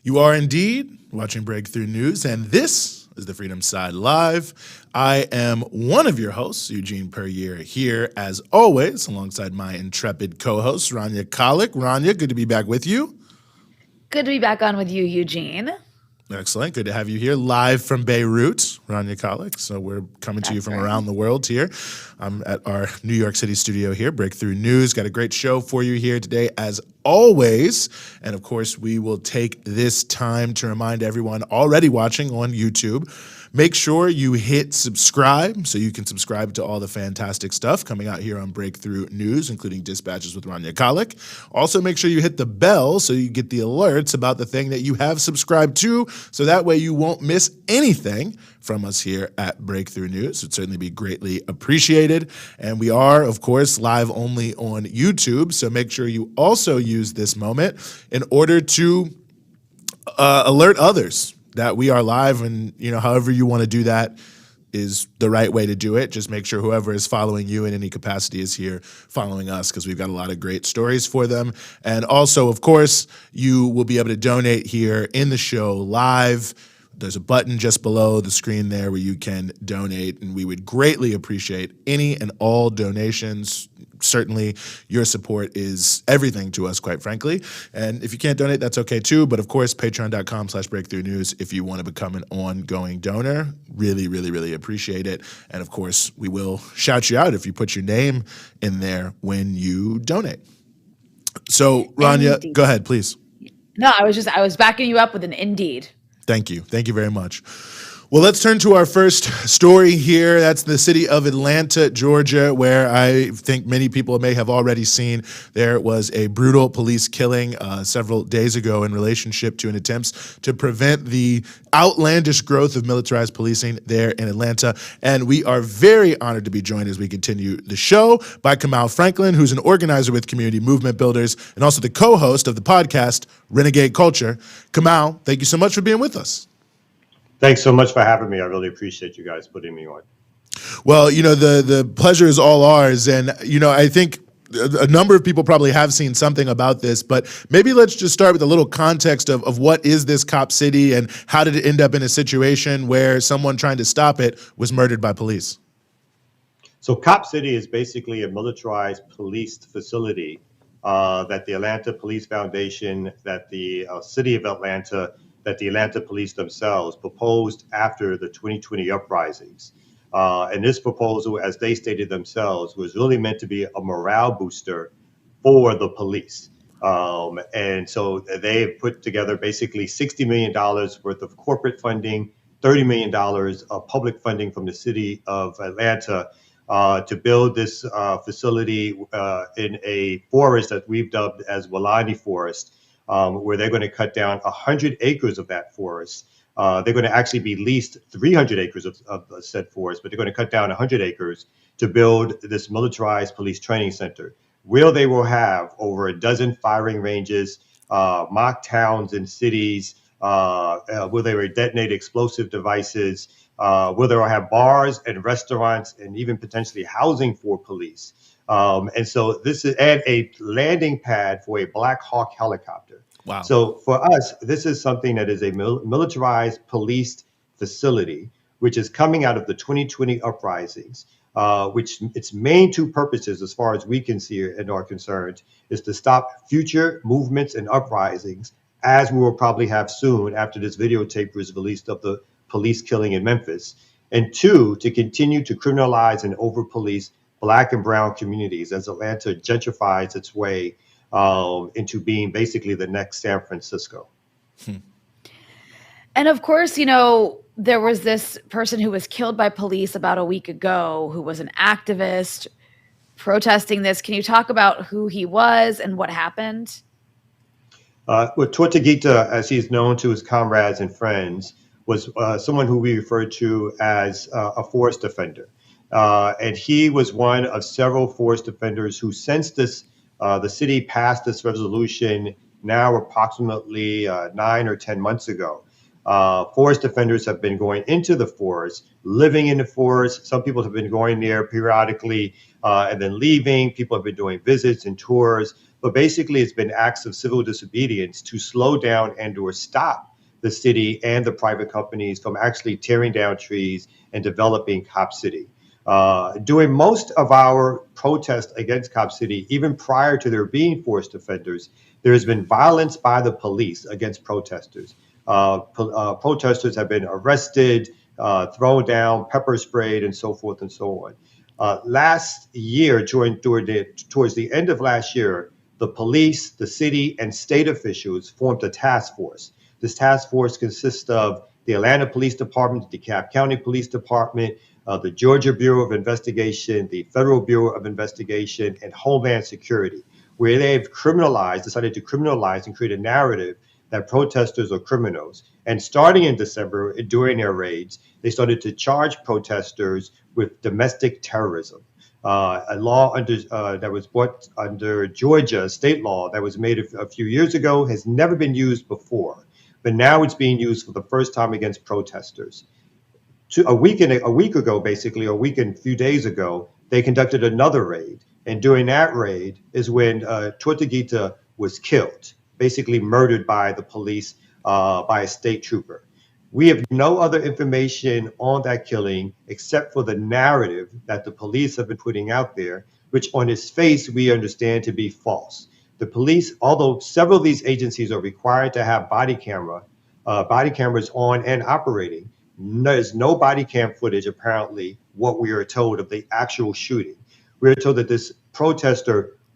You are indeed watching Breakthrough News, and this is the Freedom Side Live. I am one of your hosts, Eugene Perrier, here as always, alongside my intrepid co-host, Rania Khalek. Rania, good to be back with you. Good to be back on with you, Eugene. Excellent. Good to have you here live from Beirut, Rania Khalek. So we're coming to you from around the world here. I'm at our New York City studio here, Breakthrough News. Got a great show for you here today, as always. And of course, we will take this time to remind everyone already watching on YouTube, make sure you hit subscribe so you can subscribe to all the fantastic stuff coming out here on Breakthrough News, including Dispatches with Rania Khalek. Also, make sure you hit the bell so you get the alerts about the thing that you have subscribed to, so that way you won't miss anything from us here at Breakthrough News. It'd certainly be greatly appreciated. And we are, of course, live only on YouTube, so make sure you also use this moment in order to alert others that we are live, and however you want to do that is the right way to do it. Just make sure whoever is following you in any capacity is here following us, because we've got a lot of great stories for them. And also, of course, you will be able to donate here in the show live. There's a button just below the screen there where you can donate, and we would greatly appreciate any and all donations. Certainly, your support is everything to us, quite frankly. And if you can't donate, that's okay too. But of course, patreon.com/breakthrough news if you want to become an ongoing donor. Really, really, really appreciate it. And of course, we will shout you out if you put your name in there when you donate. So, Rania, Indeed. Go ahead, please. No, I was backing you up with an indeed. Thank you. Thank you very much. Well, let's turn to our first story here. That's the city of Atlanta, Georgia, where I think many people may have already seen there was a brutal police killing several days ago in relationship to an attempt to prevent the outlandish growth of militarized policing there in Atlanta. And we are very honored to be joined as we continue the show by Kamau Franklin, who's an organizer with Community Movement Builders and also the co-host of the podcast Renegade Culture. Kamau, thank you so much for being with us. Thanks so much for having me. I really appreciate you guys putting me on. Well, the pleasure is all ours. And, I think a number of people probably have seen something about this, but maybe let's just start with a little context of what is this cop city and how did it end up in a situation where someone trying to stop it was murdered by police? So Cop City is basically a militarized police facility that the Atlanta Police Foundation, that the city of Atlanta, that the Atlanta police themselves proposed after the 2020 uprisings. And this proposal, as they stated themselves, was really meant to be a morale booster for the police. And so they put together basically $60 million worth of corporate funding, $30 million of public funding from the city of Atlanta to build this facility in a forest that we've dubbed as Weelaunee Forest, where they're going to cut down 100 acres of that forest. They're going to actually be leased 300 acres of said forest, but they're going to cut down 100 acres to build this militarized police training center, where they will have over a dozen firing ranges, mock towns and cities, where they will detonate explosive devices, where they will have bars and restaurants and even potentially housing for police. And so this is and a landing pad for a Black Hawk helicopter. Wow. So for us, this is something that is a militarized police facility, which is coming out of the 2020 uprisings, which its main two purposes, as far as we can see and are concerned, is to stop future movements and uprisings, as we will probably have soon after this videotape is released of the police killing in Memphis. And two, to continue to criminalize and over-police Black and brown communities as Atlanta gentrifies its way into being basically the next San Francisco. And of course, there was this person who was killed by police about a week ago who was an activist protesting this. Can you talk about who he was and what happened? Well, Tortuguita, as he's known to his comrades and friends, was someone who we refer to as a forest defender. And he was one of several forest defenders who, since the city passed this resolution now approximately 9 or 10 months ago, forest defenders have been going into the forest, living in the forest. Some people have been going there periodically and then leaving. People have been doing visits and tours. but basically it's been acts of civil disobedience to slow down and or stop the city and the private companies from actually tearing down trees and developing Cop City. During most of our protests against Cop City, even prior to there being forced offenders, there has been violence by the police against protesters. Protesters have been arrested, thrown down, pepper sprayed, and so forth and so on. Last year, towards the end of last year, the police, the city, and state officials formed a task force. This task force consists of the Atlanta Police Department, the DeKalb County Police Department, the Georgia Bureau of Investigation, the Federal Bureau of Investigation, and Homeland Security, where they've decided to criminalize and create a narrative that protesters are criminals. And starting in December, during their raids, they started to charge protesters with domestic terrorism. A law that was brought under Georgia state law that was made a few years ago has never been used before, but now it's being used for the first time against protesters. A week ago, basically, a few days ago, they conducted another raid. And during that raid is when Tortuguita was killed, basically murdered by the police, by a state trooper. We have no other information on that killing except for the narrative that the police have been putting out there, which on its face we understand to be false. The police, although several of these agencies are required to have body cameras on and operating, there's no body cam footage, apparently, what we are told of the actual shooting. We are told that this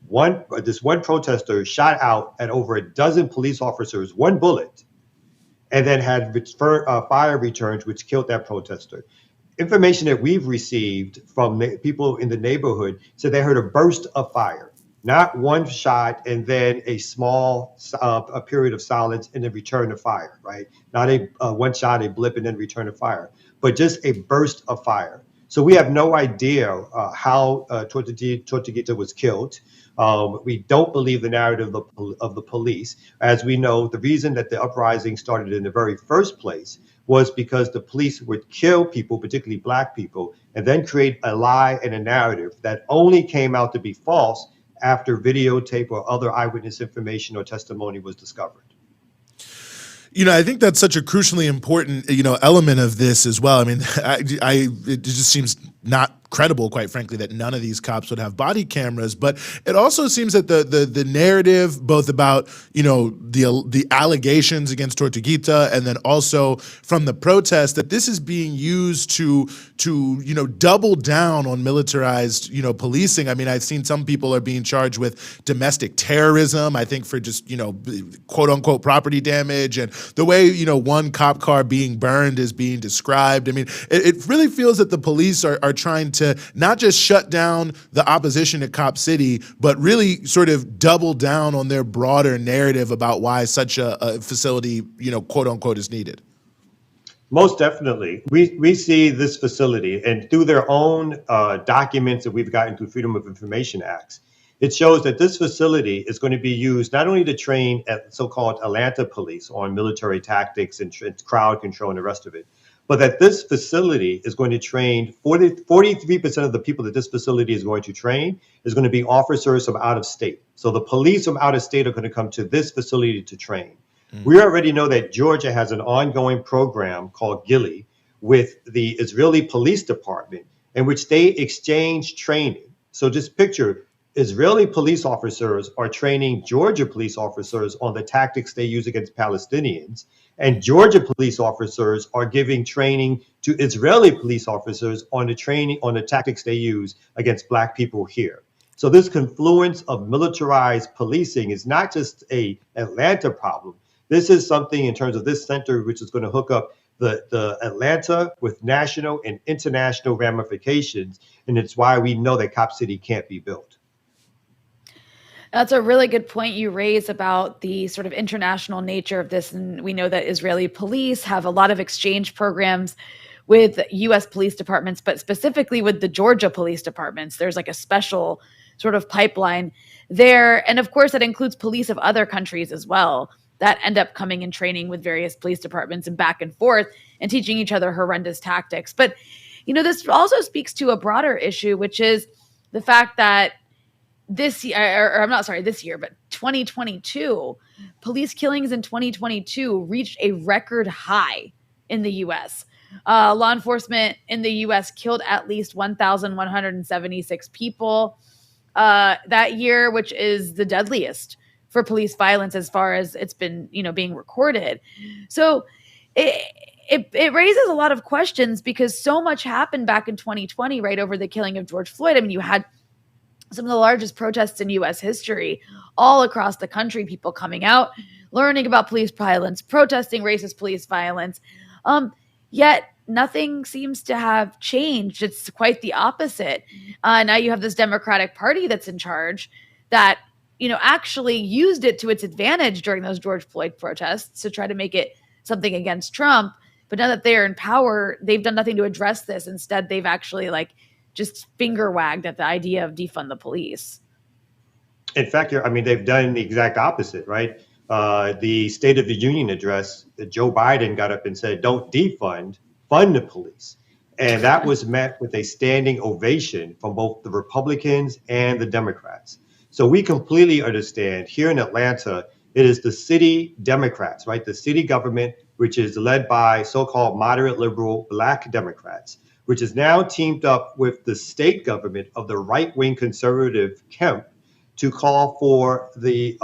one protester shot out at over a dozen police officers, one bullet, and then had fire returns, which killed that protester. Information that we've received from people in the neighborhood said they heard a burst of fire, not one shot and then a small a period of silence and then return to fire, right? Not a one shot, a blip, and then return to fire, but just a burst of fire. So we have no idea how Tortuguita was killed. We don't believe the narrative of the police. As we know, the reason that the uprising started in the very first place was because the police would kill people, particularly Black people, and then create a lie and a narrative that only came out to be false after videotape or other eyewitness information or testimony was discovered. I think that's such a crucially important, element of this as well. I mean, it just seems not credible, quite frankly, that none of these cops would have body cameras. But it also seems that the narrative, both about the allegations against Tortuguita and then also from the protest, that this is being used to double down on militarized policing. I mean, I've seen some people are being charged with domestic terrorism, I think, for just quote unquote property damage, and the way one cop car being burned is being described. I mean, it really feels that the police are trying to not just shut down the opposition to Cop City, but really sort of double down on their broader narrative about why such a facility, quote unquote, is needed. Most definitely. We see this facility, and through their own documents that we've gotten through Freedom of Information Acts, it shows that this facility is going to be used not only to train at so-called Atlanta police on military tactics and crowd control and the rest of it, but that this facility is going to train 43% of the people that this facility is going to train is going to be officers from out of state. So the police from out of state are going to come to this facility to train. We already know that Georgia has an ongoing program called GILI with the Israeli Police Department in which they exchange training. So just picture Israeli police officers are training Georgia police officers on the tactics they use against Palestinians, and Georgia police officers are giving training to Israeli police officers on the tactics they use against Black people here. So this confluence of militarized policing is not just a Atlanta problem. This is something in terms of this center which is going to hook up the Atlanta with national and international ramifications, and it's why we know that Cop City can't be built. That's a really good point you raise about the sort of international nature of this. And we know that Israeli police have a lot of exchange programs with U.S. police departments, but specifically with the Georgia police departments. There's like a special sort of pipeline there. And of course, that includes police of other countries as well that end up coming and training with various police departments and back and forth and teaching each other horrendous tactics. But, this also speaks to a broader issue, which is the fact that this year, or I'm not sorry, this year, but 2022, police killings in 2022 reached a record high in the U.S. Law enforcement in the U.S. killed at least 1,176 people that year, which is the deadliest for police violence as far as it's been, being recorded. So it raises a lot of questions because so much happened back in 2020, right over the killing of George Floyd. I mean, you had some of the largest protests in U.S. history all across the country, people coming out, learning about police violence, protesting racist police violence. Yet nothing seems to have changed. It's quite the opposite. Now you have this Democratic Party that's in charge that, actually used it to its advantage during those George Floyd protests to try to make it something against Trump. But now that they're in power, they've done nothing to address this. Instead, they've actually just finger wagged at the idea of defund the police. In fact, they've done the exact opposite, right? The State of the Union address, Joe Biden got up and said, don't defund, fund the police. And that was met with a standing ovation from both the Republicans and the Democrats. So we completely understand here in Atlanta, it is the city Democrats, right? The city government, which is led by so-called moderate liberal Black Democrats, which is now teamed up with the state government of the right-wing conservative Kemp to call for the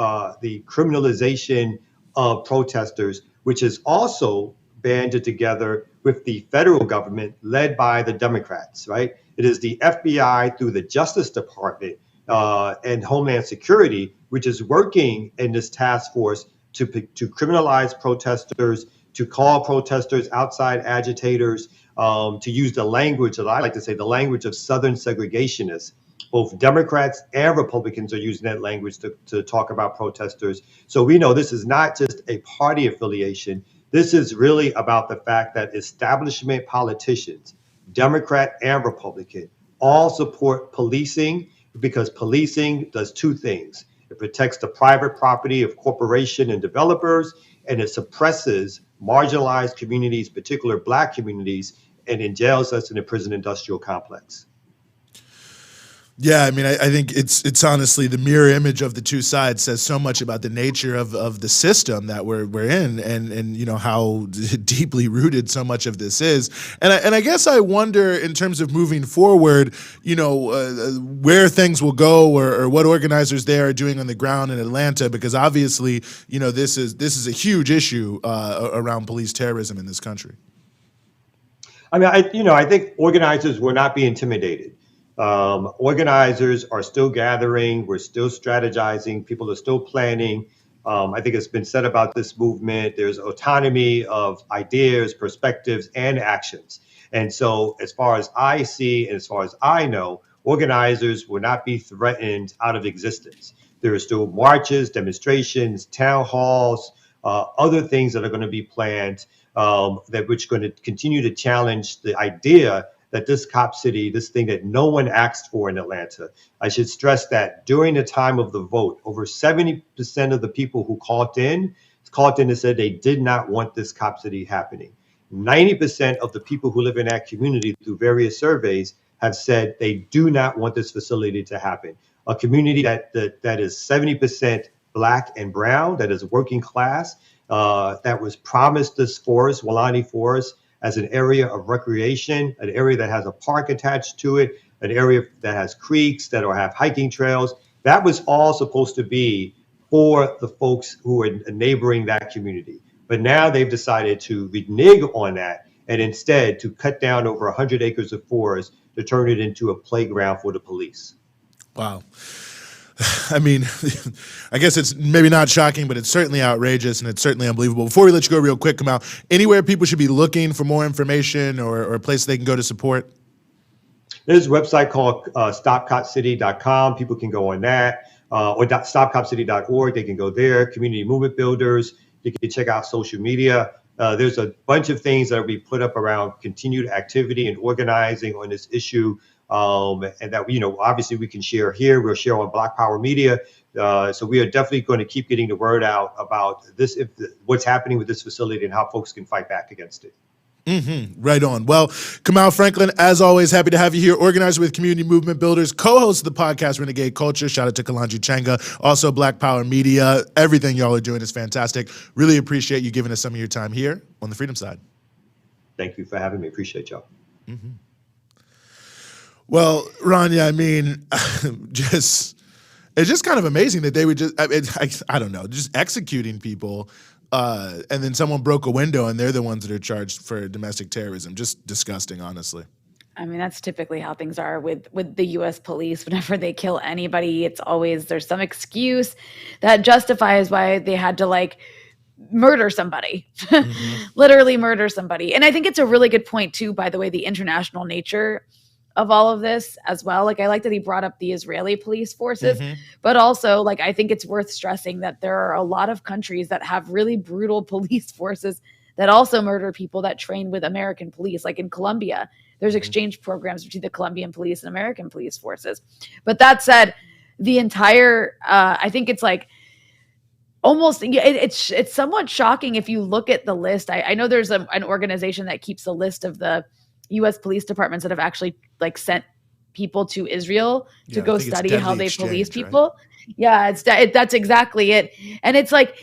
criminalization of protesters, which is also banded together with the federal government led by the Democrats, right? It is the FBI through the Justice Department and Homeland Security, which is working in this task force to criminalize protesters, to call protesters outside agitators, to use the language that I like to say, the language of Southern segregationists. Both Democrats and Republicans are using that language to talk about protesters. So we know this is not just a party affiliation. This is really about the fact that establishment politicians, Democrat and Republican, all support policing because policing does two things. It protects the private property of corporations and developers, and it suppresses marginalized communities, particular Black communities, and enjails us in the prison industrial complex. Yeah, I mean, I think it's honestly the mirror image of the two sides says so much about the nature of the system that we're in, and how deeply rooted so much of this is. And I guess I wonder in terms of moving forward, where things will go or what organizers there are doing on the ground in Atlanta, because obviously, this is a huge issue around police terrorism in this country. I mean, I think organizers will not be intimidated. Organizers are still gathering. We're still strategizing. People are still planning. I think it's been said about this movement. There's autonomy of ideas, perspectives, and actions. And so as far as I see, and as far as I know, organizers will not be threatened out of existence. There are still marches, demonstrations, town halls, other things that are going to be planned which are going to continue to challenge the idea that this cop city, this thing that no one asked for in Atlanta. I should stress that during the time of the vote, over 70% of the people who called in and said they did not want this cop city happening. 90% of the people who live in that community through various surveys have said they do not want this facility to happen. A community that is 70% Black and brown, that is working class, that was promised this forest, Weelaunee Forest, as an area of recreation, an area that has a park attached to it, an area that has creeks, that have hiking trails. That was all supposed to be for the folks who are neighboring that community. But now they've decided to renege on that and instead to cut down over 100 acres of forest to turn it into a playground for the police. Wow. I mean, I guess it's maybe not shocking, but it's certainly outrageous and it's certainly unbelievable. Before we let you go real quick, Kamau, anywhere people should be looking for more information or a place they can go to support? There's a website called stopcopcity.com. People can go on that, or stopcopcity.org. They can go there. Community movement builders. You can check out social media. There's a bunch of things that will be put up around continued activity and organizing on this issue. And that, obviously we can share here. We'll share on Black Power Media. So we are definitely going to keep getting the word out about this, what's happening with this facility and how folks can fight back against it. Right on. Well, Kamau Franklin, as always, happy to have you here. Organizer with Community Movement Builders, co-host of the podcast Renegade Culture. Shout out to Kalanji Changa, also Black Power Media. Everything y'all are doing is fantastic. Really appreciate you giving us some of your time here on the Freedom Side. Thank you for having me. Appreciate y'all. Well, Rania, I mean, it's just kind of amazing that they would just, I don't know, just executing people. And then someone broke a window and they're the ones that are charged for domestic terrorism. Just disgusting, honestly. I mean, that's typically how things are with the U.S. police. Whenever they kill anybody, it's always there's some excuse that justifies why they had to like murder somebody, literally murder somebody. And I think it's a really good point too, by the way, the international nature of all of this as well. Like I like that he brought up the Israeli police forces, but also like I think it's worth stressing that there are a lot of countries that have really brutal police forces that also murder people that train with American police. Like in Colombia, there's exchange programs between the Colombian police and American police forces. But that said, the entire I think it's like almost it's somewhat shocking if you look at the list. I know there's an organization that keeps a list of the U.S. police departments that have actually like sent people to Israel to go study how they police people. Right? Yeah, that's exactly it. And it's like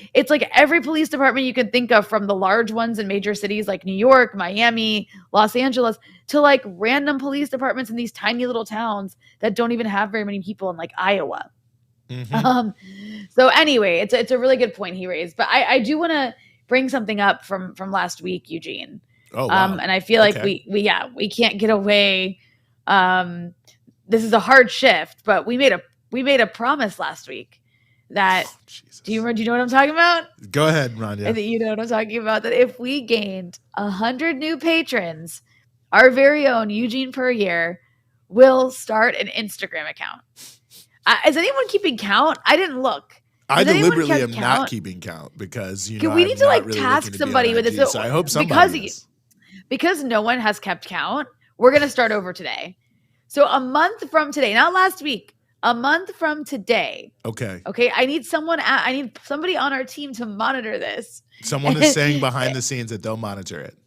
every police department you can think of, from the large ones in major cities like New York, Miami, Los Angeles, to like random police departments in these tiny little towns that don't even have very many people in like Iowa. So anyway, it's a really good point he raised. But I do want to bring something up from last week, Eugene. Oh, wow. And I feel like we can't get away. This is a hard shift, but we made a promise last week that do you know what I'm talking about? Go ahead, Rania. I think you know what I'm talking about. That if we gained 100 new patrons, our very own Eugene Puryear will start an Instagram account. Is anyone keeping count? I didn't look. I deliberately am not keeping count because we need to like really task somebody with this. So I hope somebody because no one has kept count. We're gonna start over today. So a month from today, not last week, a month from today. Okay. I need somebody on our team to monitor this. Someone is saying behind the scenes that they'll monitor it.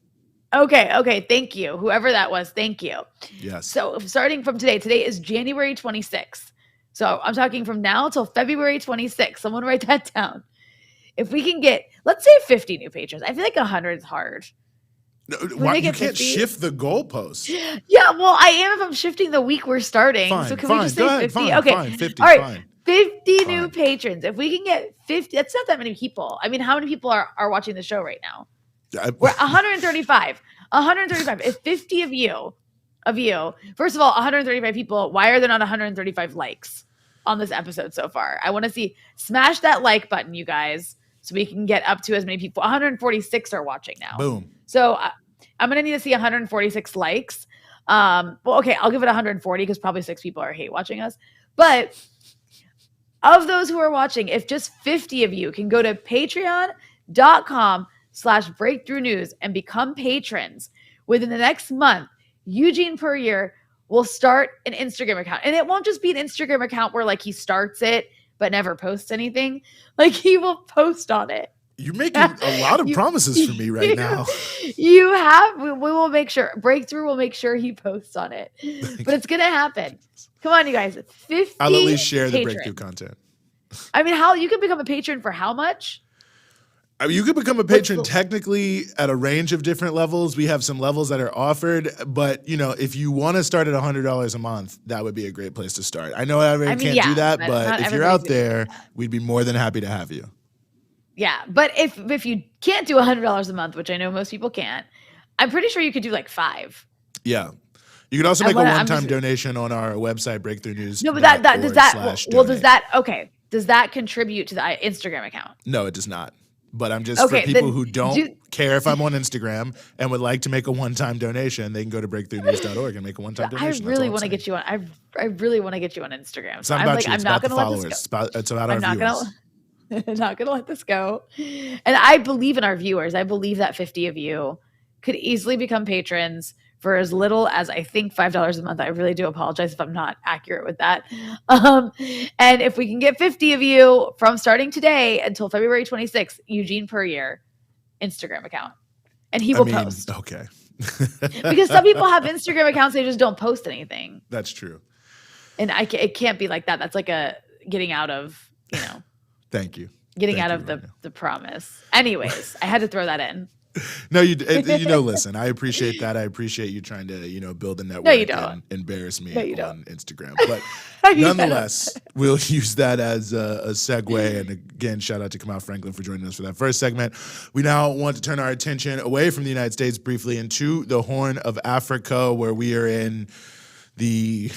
Okay. Thank you. Whoever that was, thank you. Yes. So starting from today is January 26th. So I'm talking from now till February 26th. Someone write that down. If we can get, let's say 50 new patrons. I feel like 100 is hard. No, you can't shift the goalposts. Yeah, well, I am if I'm shifting the week we're starting. So can we just say 50? Fine, 50. All right, fine. 50 new patrons. If we can get 50, that's not that many people. I mean, how many people are watching the show right now? We're 135. 135. If 50 of you, first of all, 135 people, why are there not 135 likes on this episode so far? I want to see, smash that like button, you guys, so we can get up to as many people. 146 are watching now. Boom. So I'm going to need to see 146 likes. Well, okay, I'll give it 140 because probably 6 people are hate watching us. But of those who are watching, if just 50 of you can go to patreon.com/breakthrough news and become patrons within the next month, Eugene Puryear will start an Instagram account. And it won't just be an Instagram account where like he starts it but never posts anything. Like he will post on it. You're making a lot of promises for me right now. We will make sure, Breakthrough will make sure he posts on it. But it's going to happen. Come on, you guys. 50 I'll at least share the patrons. Breakthrough content. I mean, how you can become a patron for how much? I mean, you could become a patron technically at a range of different levels. We have some levels that are offered, but if you want to start at $100 a month, that would be a great place to start. I know everyone can't do that, but if you're out there, we'd be more than happy to have you. Yeah, but if you can't do $100 a month, which I know most people can't, I'm pretty sure you could do like 5. Yeah. You can also make a one-time donation on our website, Breakthrough News. No, but does that contribute to the Instagram account? No, it does not. But I'm just for people who don't care if I'm on Instagram and would like to make a one-time donation, they can go to breakthroughnews.org and make a one-time donation. I really want to get you on. I really want to get you on Instagram. It's not about you. It's about the followers. It's about our viewers. I'm not going to let this go. And I believe in our viewers. I believe that 50 of you could easily become patrons for as little as I think $5 a month. I really do apologize if I'm not accurate with that. And if we can get 50 of you from starting today until February 26th, Eugene Puryear Instagram account. And he will post. Okay. Because some people have Instagram accounts, they just don't post anything. That's true. And it can't be like that. That's like a getting out of, Thank you. Getting out of the promise. Anyways, I had to throw that in. No, listen, I appreciate that. I appreciate you trying to, build a network and embarrass me on Instagram. But nonetheless, we'll use that as a segue. And again, shout out to Kamau Franklin for joining us for that first segment. We now want to turn our attention away from the United States briefly into the Horn of Africa, where we are in the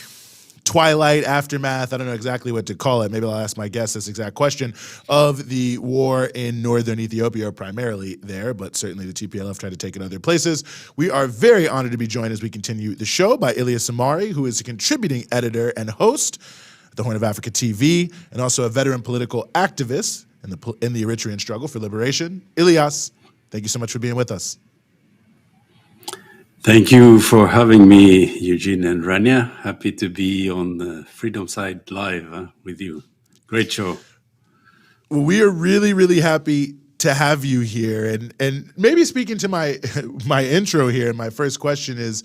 twilight aftermath, I don't know exactly what to call it. Maybe I'll ask my guest this exact question, of the war in northern Ethiopia, primarily there, but certainly the TPLF tried to take it other places. We are very honored to be joined as we continue the show by Ilyas Samari, who is a contributing editor and host at the Horn of Africa TV, and also a veteran political activist in the Eritrean struggle for liberation. Ilyas, thank you so much for being with us. Thank you for having me, Eugene and Rania. Happy to be on the Freedom Side Live with you. Great show. Well, we are really, really happy to have you here. And maybe speaking to my intro here, my first question is,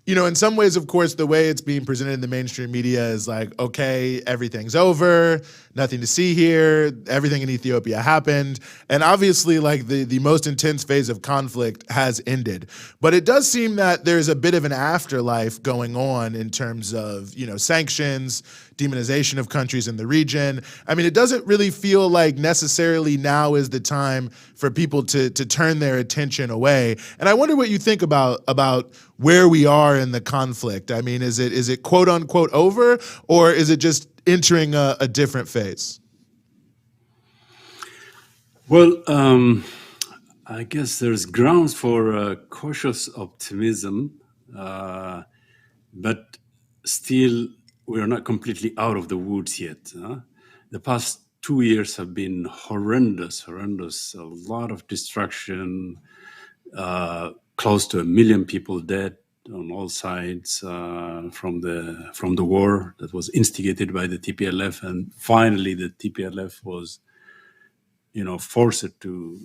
in some ways, of course, the way it's being presented in the mainstream media is like, okay, everything's over, nothing to see here, everything in Ethiopia happened. And obviously, like the most intense phase of conflict has ended. But it does seem that there's a bit of an afterlife going on in terms of, sanctions, demonization of countries in the region. I mean, it doesn't really feel like necessarily now is the time for people to turn their attention away. And I wonder what you think about where we are in the conflict. I mean, is it quote unquote over, or is it just entering a different phase? Well, I guess there's grounds for cautious optimism, but still we are not completely out of the woods yet. The past 2 years have been horrendous, a lot of destruction, close to 1 million people dead on all sides from the war that was instigated by the TPLF, and finally the TPLF was, forced to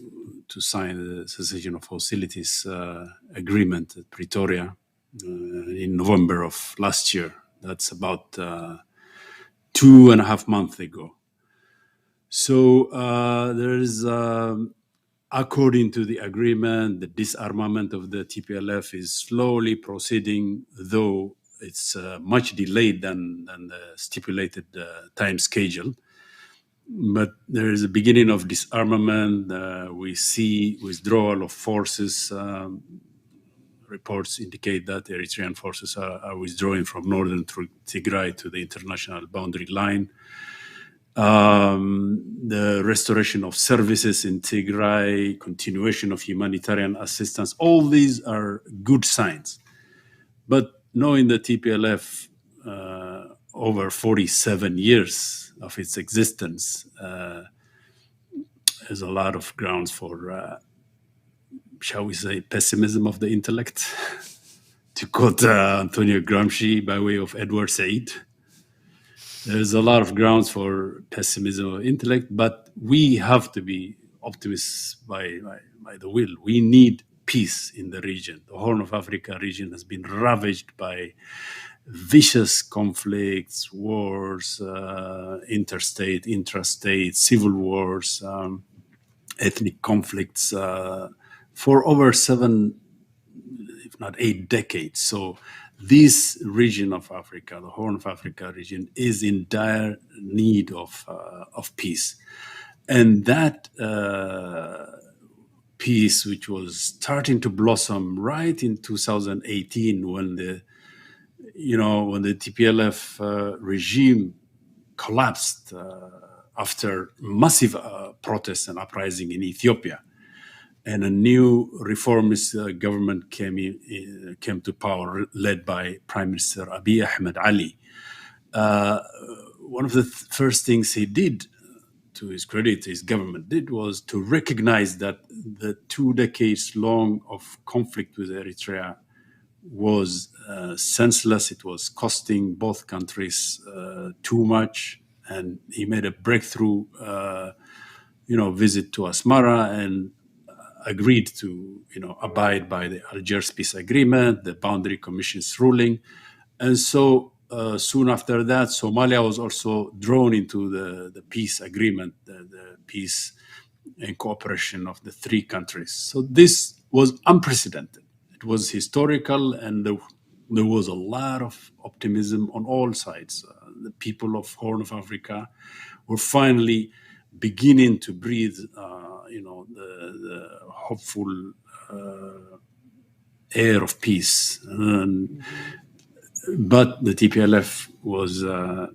sign the cessation of hostilities agreement at Pretoria in November of last year. That's about 2.5 months ago. So there is. According to the agreement, the disarmament of the TPLF is slowly proceeding, though it's much delayed than the stipulated time schedule. But there is a beginning of disarmament. We see withdrawal of forces. Reports indicate that the Eritrean forces are withdrawing from northern Tigray to the international boundary line. The restoration of services in Tigray, continuation of humanitarian assistance, all these are good signs. But knowing the TPLF over 47 years of its existence, there's a lot of grounds for, shall we say, pessimism of the intellect, to quote Antonio Gramsci by way of Edward Said. There's a lot of grounds for pessimism of intellect, but we have to be optimists by the will. We need peace in the region. The Horn of Africa region has been ravaged by vicious conflicts, wars, interstate, intrastate, civil wars, ethnic conflicts for over 7, if not 8 decades. So this region of Africa, the Horn of Africa region, is in dire need of peace. And that peace, which was starting to blossom right in 2018 when the TPLF regime collapsed after massive protests and uprising in Ethiopia, and a new reformist government came to power, led by Prime Minister Abiy Ahmed Ali. One of the first things he did, to his credit, his government did, was to recognize that the 2 decades long of conflict with Eritrea was senseless. It was costing both countries too much, and he made a breakthrough, visit to Asmara, and agreed to, abide by the Algiers peace agreement, the boundary commission's ruling. And so soon after that, Somalia was also drawn into the peace agreement, the peace and cooperation of the three countries. So this was unprecedented. It was historical, and there was a lot of optimism on all sides. The people of Horn of Africa were finally beginning to breathe, the hopeful air of peace. But the TPLF was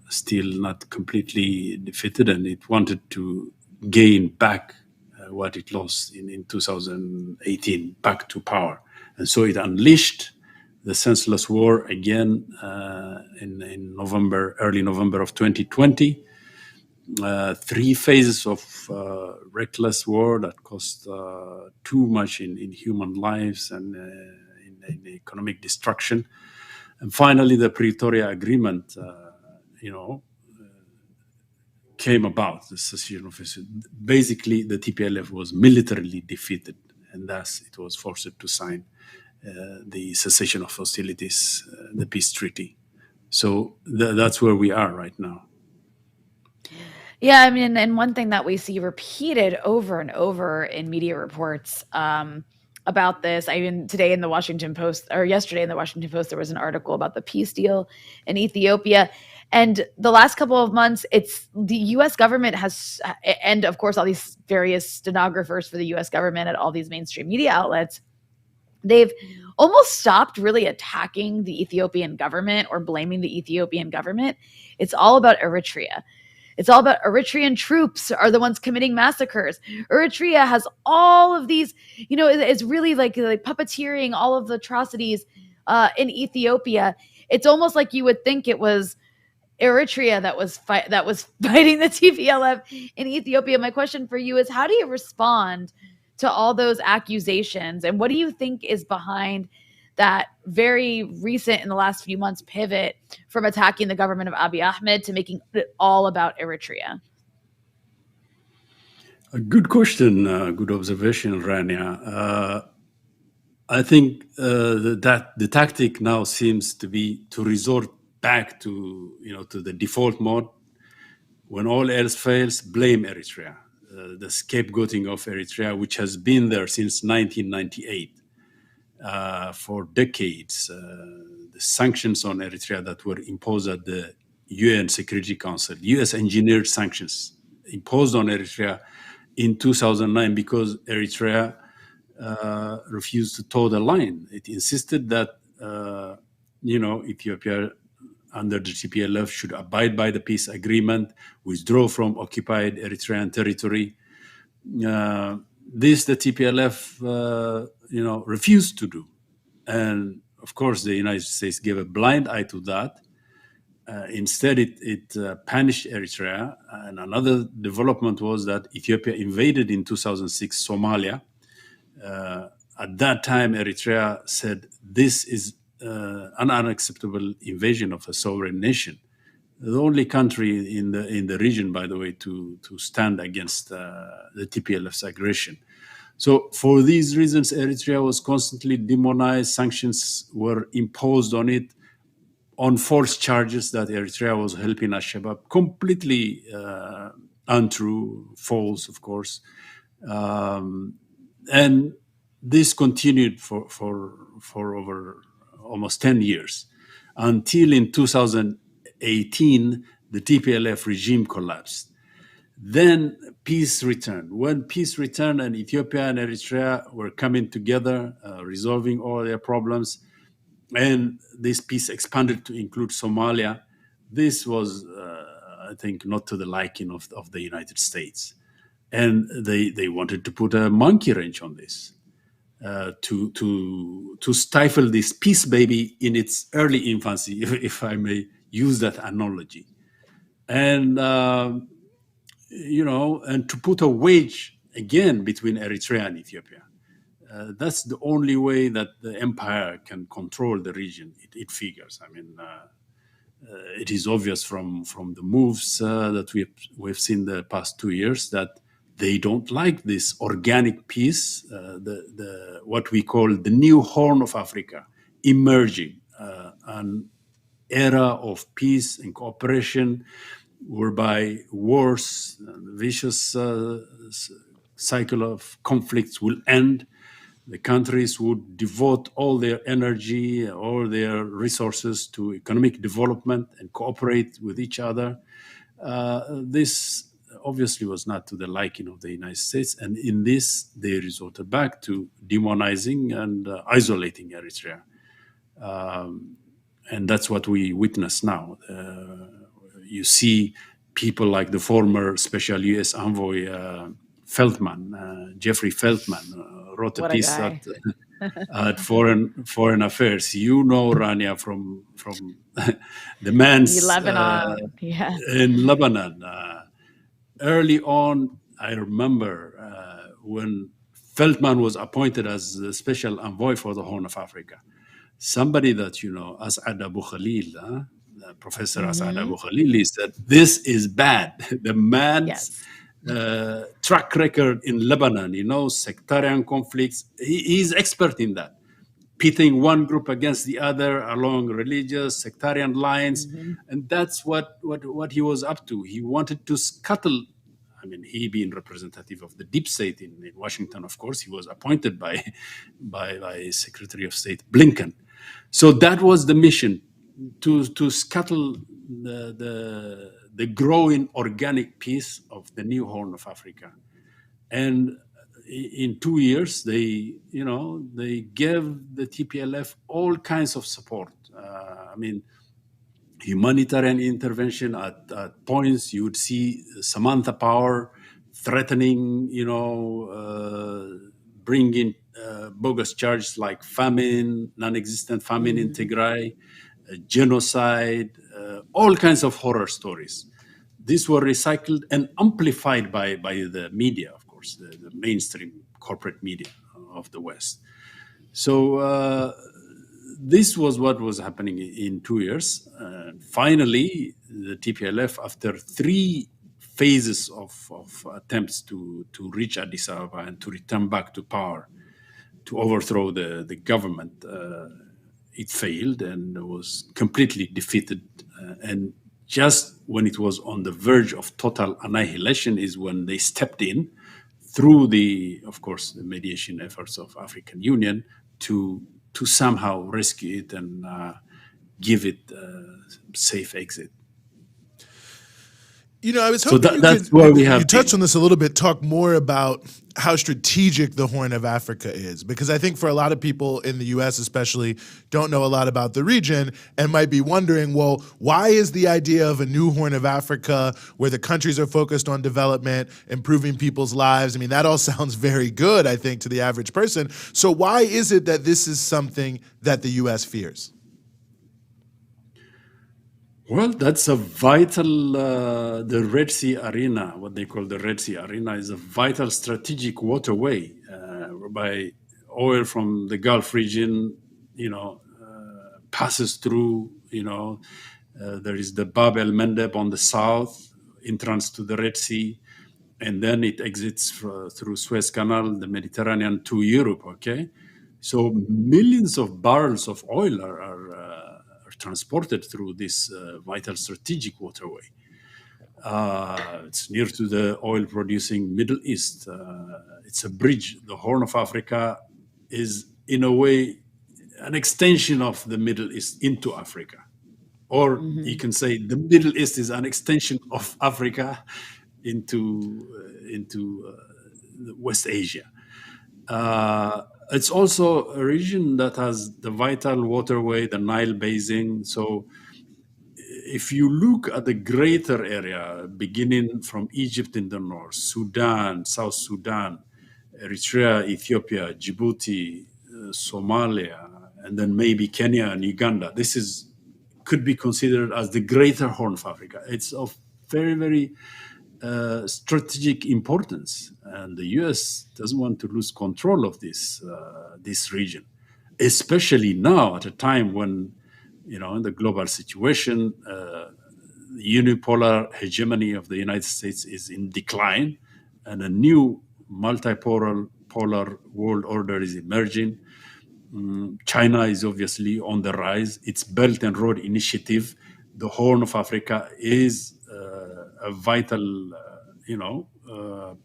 still not completely defeated, and it wanted to gain back what it lost in 2018, back to power. And so it unleashed the senseless war again in early November of 2020. 3 phases of reckless war that cost too much in human lives and in economic destruction. And finally, the Pretoria Agreement, came about. The cessation of basically the TPLF was militarily defeated, and thus it was forced to sign the cessation of hostilities, the peace treaty. So that's where we are right now. Yeah, I mean, and one thing that we see repeated over and over in media reports about this, I mean, today in the Washington Post, or yesterday in the Washington Post, there was an article about the peace deal in Ethiopia. And the last couple of months, it's the U.S. government has, and of course, all these various stenographers for the U.S. government at all these mainstream media outlets, they've almost stopped really attacking the Ethiopian government or blaming the Ethiopian government. It's all about Eritrea. It's all about Eritrean troops are the ones committing massacres. Eritrea has all of these, it's really like puppeteering all of the atrocities in Ethiopia. It's almost like you would think it was Eritrea that was fighting the TPLF in Ethiopia. My question for you is, how do you respond to all those accusations, and what do you think is behind that very recent, in the last few months, pivot from attacking the government of Abiy Ahmed to making it all about Eritrea? A good question, good observation, Rania. I think that the tactic now seems to be to resort back to the default mode. When all else fails, blame Eritrea. The scapegoating of Eritrea, which has been there since 1998. For decades, the sanctions on Eritrea that were imposed at the UN Security Council, US engineered sanctions imposed on Eritrea in 2009 because Eritrea refused to toe the line. It insisted that, Ethiopia under the TPLF should abide by the peace agreement, withdraw from occupied Eritrean territory. This the TPLF, refused to do. And of course, the United States gave a blind eye to that. Instead, it punished Eritrea. And another development was that Ethiopia invaded in 2006 Somalia. At that time, Eritrea said, this is an unacceptable invasion of a sovereign nation. The only country in the region, by the way, to stand against the TPLF's aggression. So for these reasons, Eritrea was constantly demonized. Sanctions were imposed on it on false charges that Eritrea was helping Al-Shabaab. Completely untrue, false, of course. And this continued for over almost 10 years until in 2018, the TPLF regime collapsed. Then peace returned. When peace returned and Ethiopia and Eritrea were coming together, resolving all their problems, and this peace expanded to include Somalia, this was, I think, not to the liking of the United States. And they wanted to put a monkey wrench on this, to stifle this peace baby in its early infancy, if I may use that analogy. And and to put a wedge again between Eritrea and Ethiopia. That's the only way that the empire can control the region, it figures. I mean, it is obvious from the moves that we've seen the past 2 years that they don't like this organic peace, the what we call the new Horn of Africa emerging, an era of peace and cooperation, whereby wars, vicious cycle of conflicts will end. The countries would devote all their energy, all their resources to economic development and cooperate with each other. This obviously was not to the liking of the United States, and in this they resorted back to demonizing and isolating Eritrea. And that's what we witness now. You see people like the former special U.S. envoy Feldman, Jeffrey Feldman, wrote a piece at Foreign Affairs. You know, Rania, from the man's Lebanon, yeah. in Lebanon. Early on, I remember when Feldman was appointed as the special envoy for the Horn of Africa. Somebody that you know, As'ad Abu Khalil, Professor As'ad Abu Khalil, said this is bad. The man's track record in Lebanon, you know, sectarian conflicts, he's expert in that, pitting one group against the other along religious sectarian lines, and that's what he was up to. He wanted to scuttle. I mean, he being representative of the deep state in Washington, of course, he was appointed by Secretary of State Blinken. So that was the mission, to scuttle the growing organic peace of the new Horn of Africa. And in 2 years, they gave the TPLF all kinds of support. I mean, humanitarian intervention at points. You would see Samantha Power threatening, bringing bogus charges like famine, non-existent famine in Tigray, genocide, all kinds of horror stories. These were recycled and amplified by the media, of course, the mainstream corporate media of the West. So this was what was happening in 2 years. Finally, the TPLF, after 3 phases of attempts to reach Addis Ababa and to return back to power, to overthrow the government, it failed and was completely defeated. And just when it was on the verge of total annihilation is when they stepped in through of course, the mediation efforts of African Union to somehow rescue it and give it a safe exit. I was hoping you touched on this a little bit, talk more about how strategic the Horn of Africa is, because I think for a lot of people in the U.S. especially don't know a lot about the region and might be wondering, well, why is the idea of a new Horn of Africa where the countries are focused on development, improving people's lives? I mean, that all sounds very good, I think, to the average person. So why is it that this is something that the U.S. fears? Well, that's a vital, the Red Sea Arena, what they call the Red Sea Arena, is a vital strategic waterway whereby oil from the Gulf region, passes through, there is the Bab el-Mandeb on the south, entrance to the Red Sea, and then it exits through Suez Canal, the Mediterranean to Europe, okay? So millions of barrels of oil are transported through this vital strategic waterway. It's near to the oil-producing Middle East. It's a bridge. The Horn of Africa is, in a way, an extension of the Middle East into Africa. Or you can say the Middle East is an extension of Africa into West Asia. It's also a region that has the vital waterway, the Nile Basin. So if you look at the greater area, beginning from Egypt in the north, Sudan, South Sudan, Eritrea, Ethiopia, Djibouti, Somalia, and then maybe Kenya and Uganda, this could be considered as the greater Horn of Africa. It's of very, very strategic importance, and the U.S. doesn't want to lose control of this region, especially now at a time when, in the global situation, the unipolar hegemony of the United States is in decline. and a new multipolar world order is emerging. China is obviously on the rise. Its Belt and Road Initiative, the Horn of Africa, is a vital,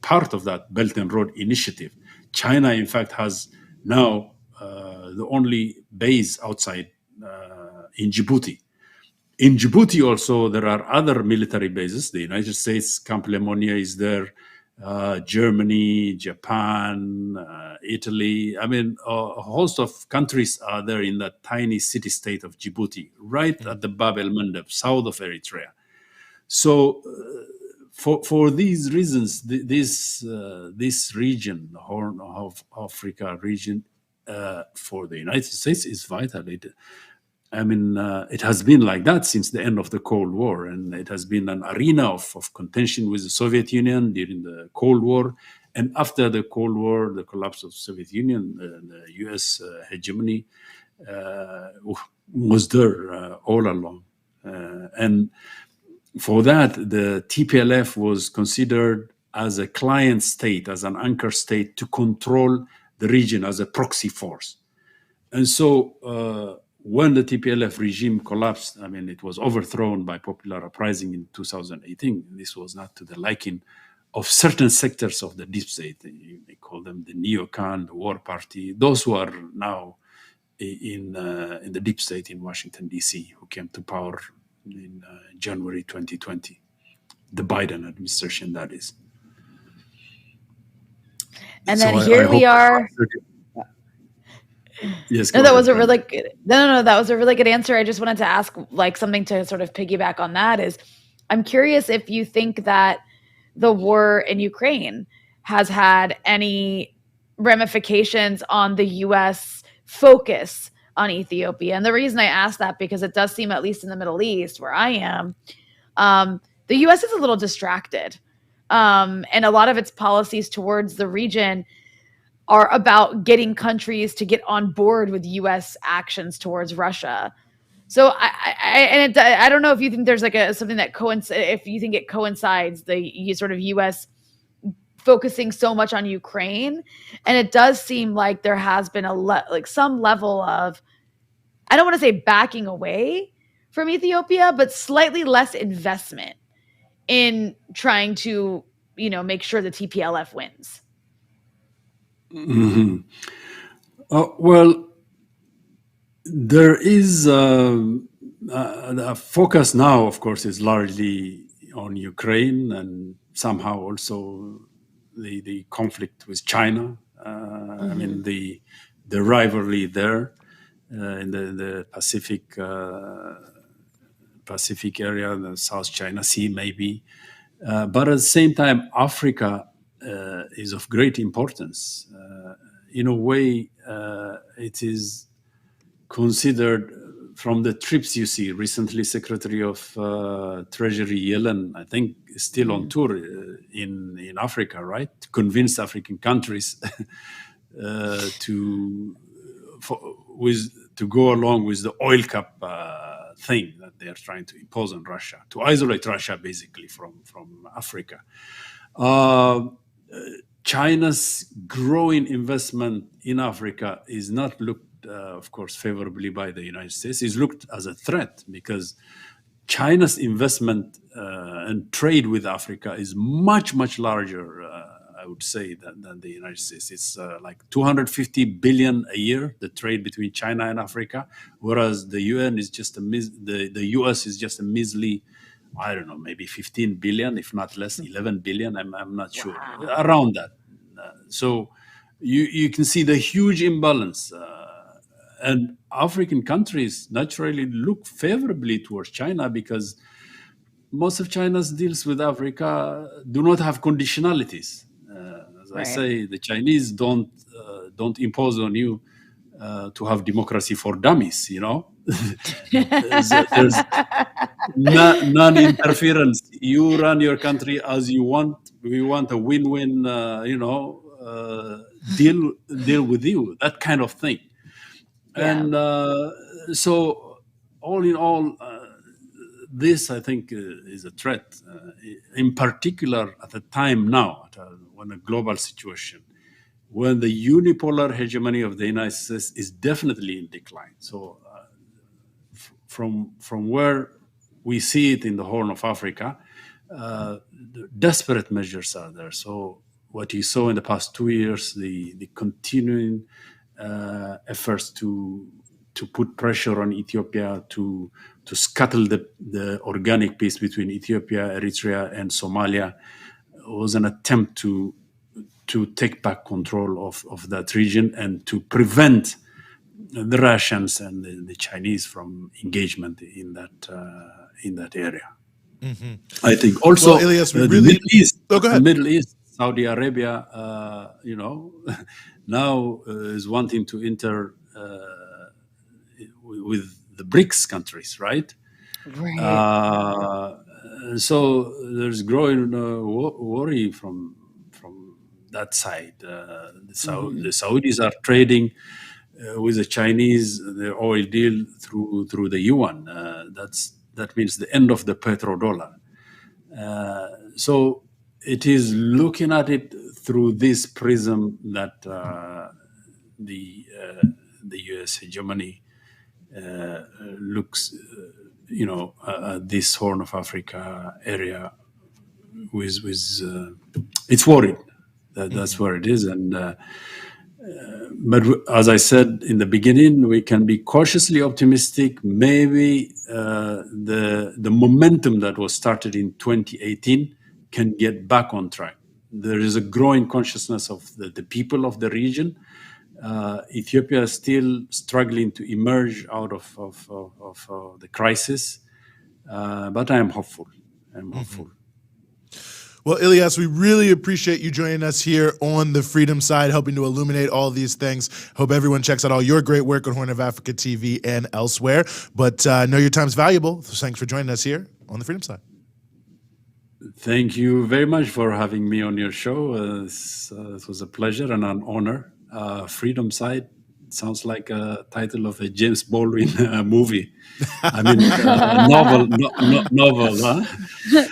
part of that Belt and Road Initiative. China, in fact, has now the only base outside in Djibouti. In Djibouti also, there are other military bases. The United States, Camp Lemonnier is there, Germany, Japan, Italy. I mean, a host of countries are there in that tiny city-state of Djibouti, right at the Bab el-Mandeb, south of Eritrea. So for these reasons, this region, the Horn of Africa region, for the United States is vital. It has been like that since the end of the Cold War, and it has been an arena of contention with the Soviet Union during the Cold War. And after the Cold War, the collapse of the Soviet Union, the US hegemony was there all along. And for that, the TPLF was considered as a client state, as an anchor state to control the region as a proxy force. And so when the TPLF regime collapsed, it was overthrown by popular uprising in 2018. This was not to the liking of certain sectors of the deep state. You may call them the neocon, the war party, those who are now in the deep state in Washington, D.C., who came to power in January 2020, the Biden administration, that is. And then here we are. Yes. No, that was a really good. No, that was a really good answer. I just wanted to ask, something to sort of piggyback on that is, I'm curious if you think that the war in Ukraine has had any ramifications on the U.S. focus on Ethiopia. And the reason I ask that, because it does seem, at least in the Middle East where I am, the U.S. is a little distracted. And a lot of its policies towards the region are about getting countries to get on board with U.S. actions towards Russia. So I don't know if you think there's something that if you think it coincides, the sort of U.S. focusing so much on Ukraine, and it does seem like there has been some level of, I don't want to say backing away from Ethiopia, but slightly less investment in trying to make sure the TPLF wins. Mm-hmm. Well, there is the focus now, of course, is largely on Ukraine, and somehow also the conflict with China. The rivalry there in the Pacific area, the South China Sea, maybe. But at the same time, Africa is of great importance. In a way, it is considered, from the trips you see, recently Secretary of Treasury Yellen, I think, is still on tour in Africa, right? To convince African countries to go along with the oil cap thing that they are trying to impose on Russia, to isolate Russia basically from Africa. China's growing investment in Africa is not looked, of course, favorably by the United States. It's looked as a threat, because China's investment and trade with Africa is much, much larger, I would say, than the United States. It's like 250 billion a year, the trade between China and Africa, whereas the UN is just the US is just a measly, I don't know, maybe 15 billion, if not less, 11 billion. I'm not sure. Wow. Around that. So you can see the huge imbalance. And African countries naturally look favorably towards China, because most of China's deals with Africa do not have conditionalities. As I say, the Chinese don't impose on you to have democracy for dummies, there's non-interference. You run your country as you want. We want a win-win, deal with you, that kind of thing. Yeah. And so all in all, this, I think, is a threat, in particular at a time now, when a global situation, when the unipolar hegemony of the United States is definitely in decline. So from where we see it in the Horn of Africa, desperate measures are there. So what you saw in the past 2 years, the continuing efforts to put pressure on Ethiopia to scuttle the organic peace between Ethiopia, Eritrea, and Somalia was an attempt to take back control of that region and to prevent the Russians and the Chinese from engagement in that area. Mm-hmm. I think also well, Elias, the Middle East. Oh, go ahead. The Middle East, Saudi Arabia, now is wanting to enter with the BRICS countries, right? Right. So there's growing worry from that side. The Saudis are trading with the Chinese their oil deal through the yuan. That means the end of the petrodollar. So it is looking at it through this prism that the U.S. hegemony looks, this Horn of Africa area with it's worried. That's where it is, and but as I said in the beginning, we can be cautiously optimistic. Maybe the momentum that was started in 2018 can get back on track. There is a growing consciousness of the people of the region. Ethiopia is still struggling to emerge out of the crisis, but I am hopeful. Well, Elias, we really appreciate you joining us here on the Freedom Side, helping to illuminate all these things. Hope everyone checks out all your great work on Horn of Africa TV and elsewhere. But I know your time's valuable. So thanks for joining us here on the Freedom Side. Thank you very much for having me on your show. It was a pleasure and an honor. Freedom Side sounds like a title of a James Baldwin movie. I mean, novel, huh?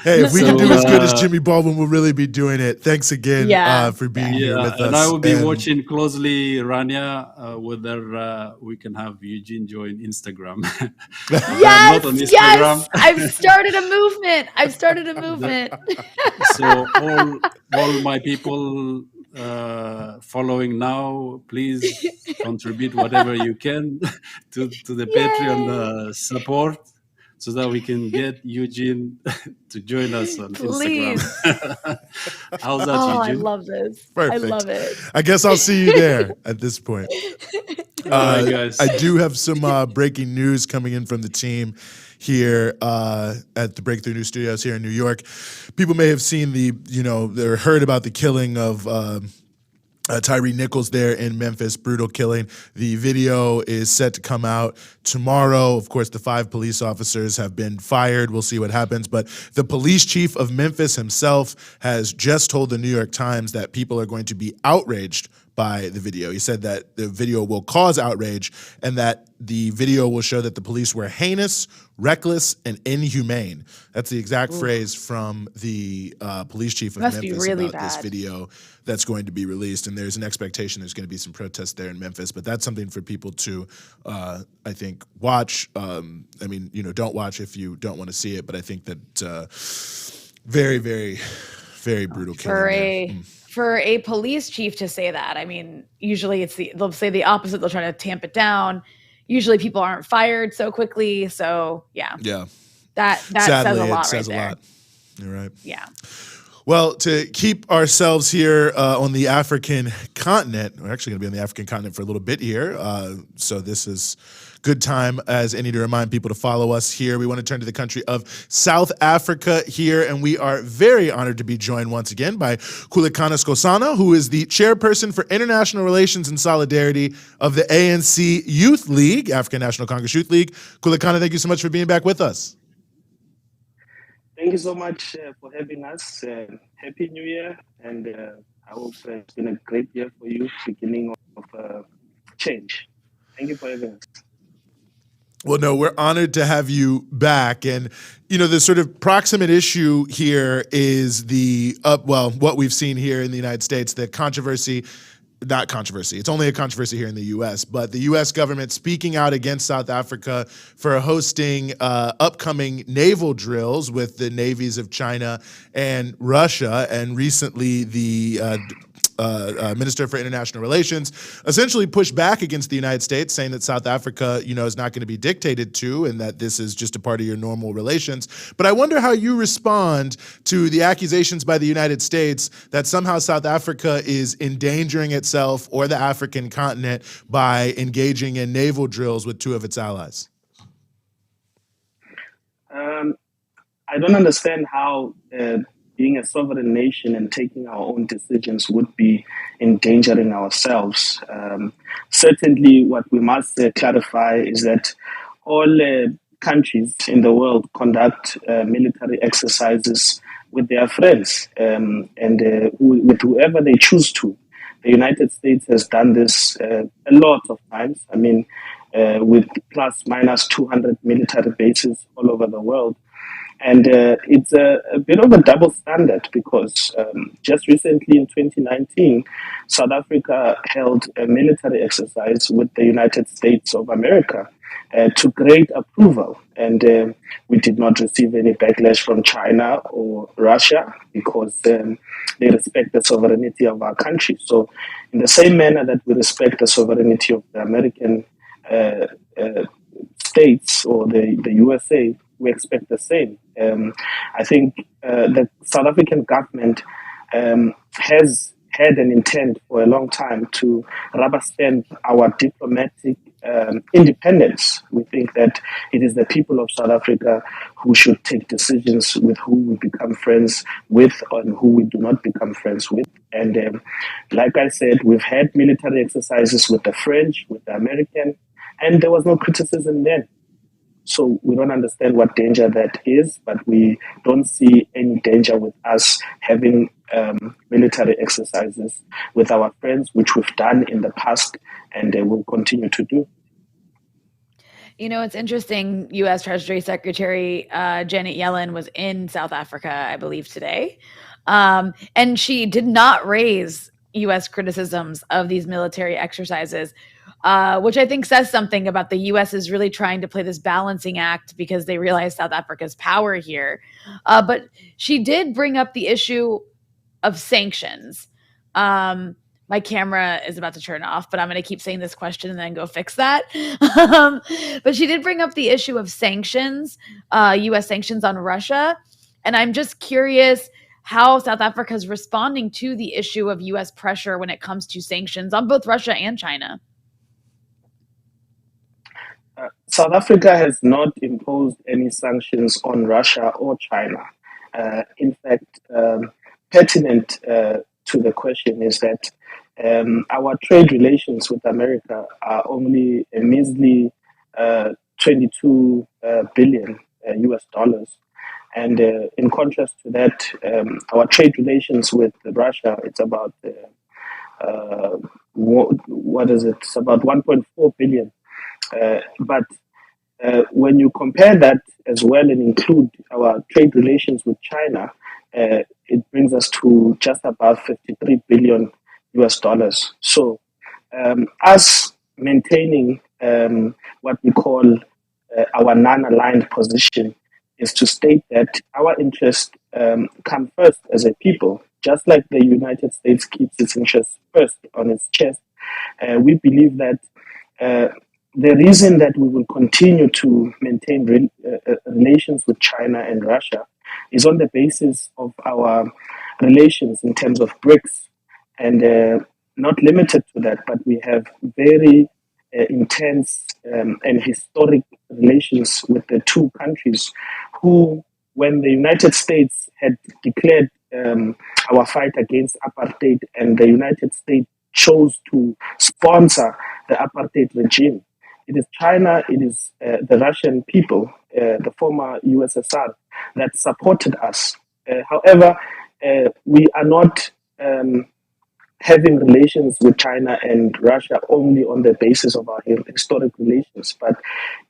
Hey, if we can do as good as Jimmy Baldwin, we'll really be doing it. Thanks again for being here with us. And I will be watching closely, Rania, whether we can have Eugene join Instagram. Yes, not on Instagram. Yes, I've started a movement. So all my people following now, please contribute whatever you can to the Patreon support, so that we can get Eugene to join us on Instagram. How's that, Eugene? I love this. Perfect. I love it. I guess I'll see you there at this point. Guys. I do have some breaking news coming in from the team here at the Breakthrough News Studios here in New York. People may have seen or heard about the killing of Tyree Nichols there in Memphis, brutal killing. The video is set to come out tomorrow. Of course, the 5 police officers have been fired. We'll see what happens. But the police chief of Memphis himself has just told the New York Times that people are going to be outraged by the video. He said that the video will cause outrage and that the video will show that the police were heinous, reckless, and inhumane. That's the exact phrase from the police chief of Memphis about this video that's going to be released. And there's an expectation there's going to be some protests there in Memphis. But that's something for people to, I think, watch. Don't watch if you don't want to see it. But I think that very, very, very brutal killing. For a police chief to say that, I mean, usually they'll say the opposite. They'll try to tamp it down. Usually people aren't fired so quickly. So yeah. That Sadly, says a lot. It says a lot. You're right. Yeah. Well, to keep ourselves here on the African continent, we're actually going to be on the African continent for a little bit here. So this is good time as any to remind people to follow us here. We want to turn to the country of South Africa here, and we are very honored to be joined once again by Khulekana Skosana, who is the chairperson for International Relations and Solidarity of the ANC Youth League, African National Congress Youth League. Khulekana, thank you so much for being back with us. Thank you so much for having us. Happy New Year, and I hope it's been a great year for you, beginning of change. Thank you for having us. Well, no, we're honored to have you back. And, the sort of proximate issue here is what we've seen here in the United States, the not controversy. It's only a controversy here in the U.S., but the U.S. government speaking out against South Africa for hosting upcoming naval drills with the navies of China and Russia. And recently, the Minister for International Relations essentially pushed back against the United States, saying that South Africa, is not going to be dictated to and that this is just a part of your normal relations. But I wonder how you respond to the accusations by the United States that somehow South Africa is endangering itself or the African continent by engaging in naval drills with two of its allies. I don't understand how being a sovereign nation and taking our own decisions would be endangering ourselves. Certainly, what we must clarify is that all countries in the world conduct military exercises with their friends and with whoever they choose to. The United States has done this a lot of times. I mean, with plus minus 200 military bases all over the world. And it's a bit of a double standard because just recently in 2019, South Africa held a military exercise with the United States of America to great approval. And we did not receive any backlash from China or Russia because they respect the sovereignty of our country. So in the same manner that we respect the sovereignty of the American states or the USA, we expect the same. I think the South African government has had an intent for a long time to rubber stamp our diplomatic independence. We think that it is the people of South Africa who should take decisions with who we become friends with and who we do not become friends with. And like I said, we've had military exercises with the French, with the American, and there was no criticism then. So we don't understand what danger that is, but we don't see any danger with us having military exercises with our friends, which we've done in the past and will continue to do. It's interesting. U.S. Treasury Secretary Janet Yellen was in South Africa, I believe, today. And she did not raise U.S. criticisms of these military exercises, which I think says something about the U.S. is really trying to play this balancing act because they realize South Africa's power here. But she did bring up the issue of sanctions. My camera is about to turn off, but I'm going to keep saying this question and then go fix that. But she did bring up the issue of sanctions, U.S. sanctions on Russia. And I'm just curious how South Africa is responding to the issue of U.S. pressure when it comes to sanctions on both Russia and China. South Africa has not imposed any sanctions on Russia or China. In fact, pertinent to the question is that our trade relations with America are only a measly 22 billion US dollars. And in contrast to that, our trade relations with Russia, it's about, what is it? It's about 1.4 billion. But when you compare that as well and include our trade relations with China, it brings us to just about 53 billion US dollars. So us maintaining what we call our non-aligned position is to state that our interests come first as a people, just like the United States keeps its interests first on its chest. We believe that the reason that we will continue to maintain relations with China and Russia is on the basis of our relations in terms of BRICS, and not limited to that, but we have very intense and historic relations with the two countries who, when the United States had declared our fight against apartheid and the United States chose to sponsor the apartheid regime, it is China, it is the Russian people, the former USSR, that supported us. However, we are not having relations with China and Russia only on the basis of our historic relations, but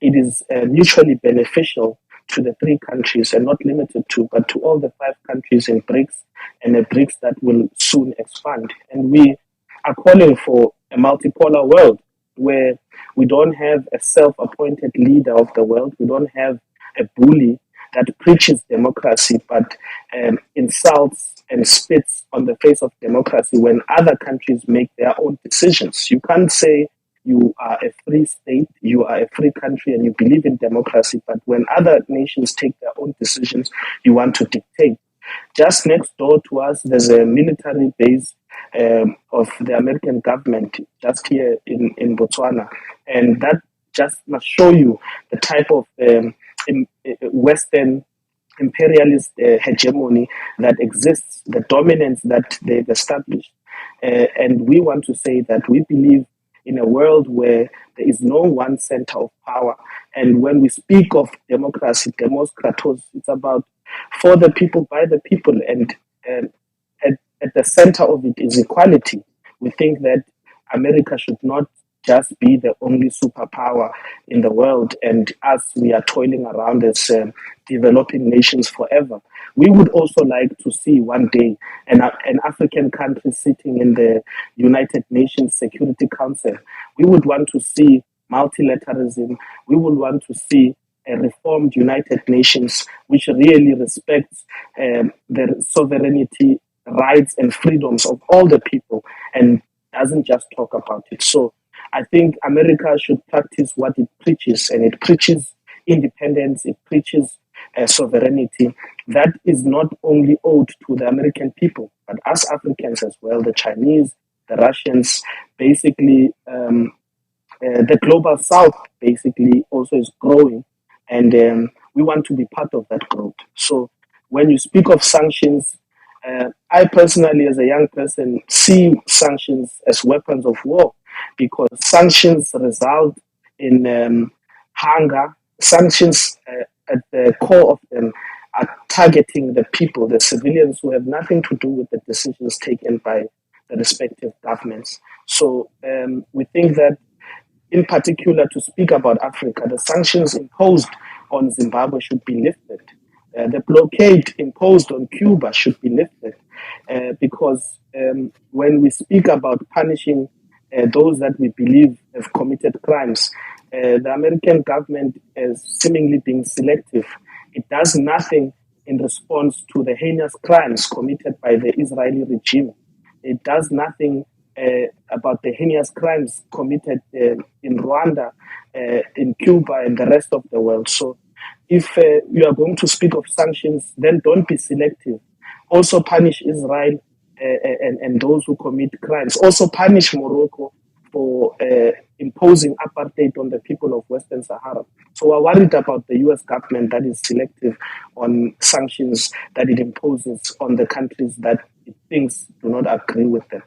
it is mutually beneficial to the three countries, and not limited to, but to all the 5 countries in BRICS, and a BRICS that will soon expand. And we are calling for a multipolar world where we don't have a self-appointed leader of the world, we don't have a bully that preaches democracy but insults and spits on the face of democracy when other countries make their own decisions. You can't say you are a free state, you are a free country, and you believe in democracy, but when other nations take their own decisions, you want to dictate. Just next door to us, there's a military base of the American government just here in Botswana, and that just must show you the type of Western imperialist hegemony that exists, the dominance that they've established. And we want to say that we believe in a world where there is no one center of power. And when we speak of democracy, demokratos, it's about for the people, by the people. And at the center of it is equality. We think that America should not just be the only superpower in the world, and us, we are toiling around as developing nations forever. We would also like to see one day an African country sitting in the United Nations Security Council. We would want to see multilateralism. We would want to see a reformed United Nations which really respects the sovereignty, rights, and freedoms of all the people and doesn't just talk about it. So I think America should practice what it preaches, and it preaches independence, it preaches sovereignty. That is not only owed to the American people, but us Africans as well, the Chinese, the Russians, basically the global south basically also is growing, and we want to be part of that growth. So when you speak of sanctions, I personally, as a young person, see sanctions as weapons of war, because sanctions result in hunger. Sanctions at the core of them are targeting the people, the civilians who have nothing to do with the decisions taken by the respective governments. So we think that, in particular, to speak about Africa, the sanctions imposed on Zimbabwe should be lifted. The blockade imposed on Cuba should be lifted, because when we speak about punishing those that we believe have committed crimes, the American government is seemingly being selective. It does nothing in response to the heinous crimes committed by the Israeli regime. It does nothing about the heinous crimes committed in Rwanda, in Cuba, and the rest of the world. So if you are going to speak of sanctions, then don't be selective. Also punish Israel and those who commit crimes. Also punish Morocco for imposing apartheid on the people of Western Sahara. So we're worried about the US government that is selective on sanctions that it imposes on the countries that it thinks do not agree with them.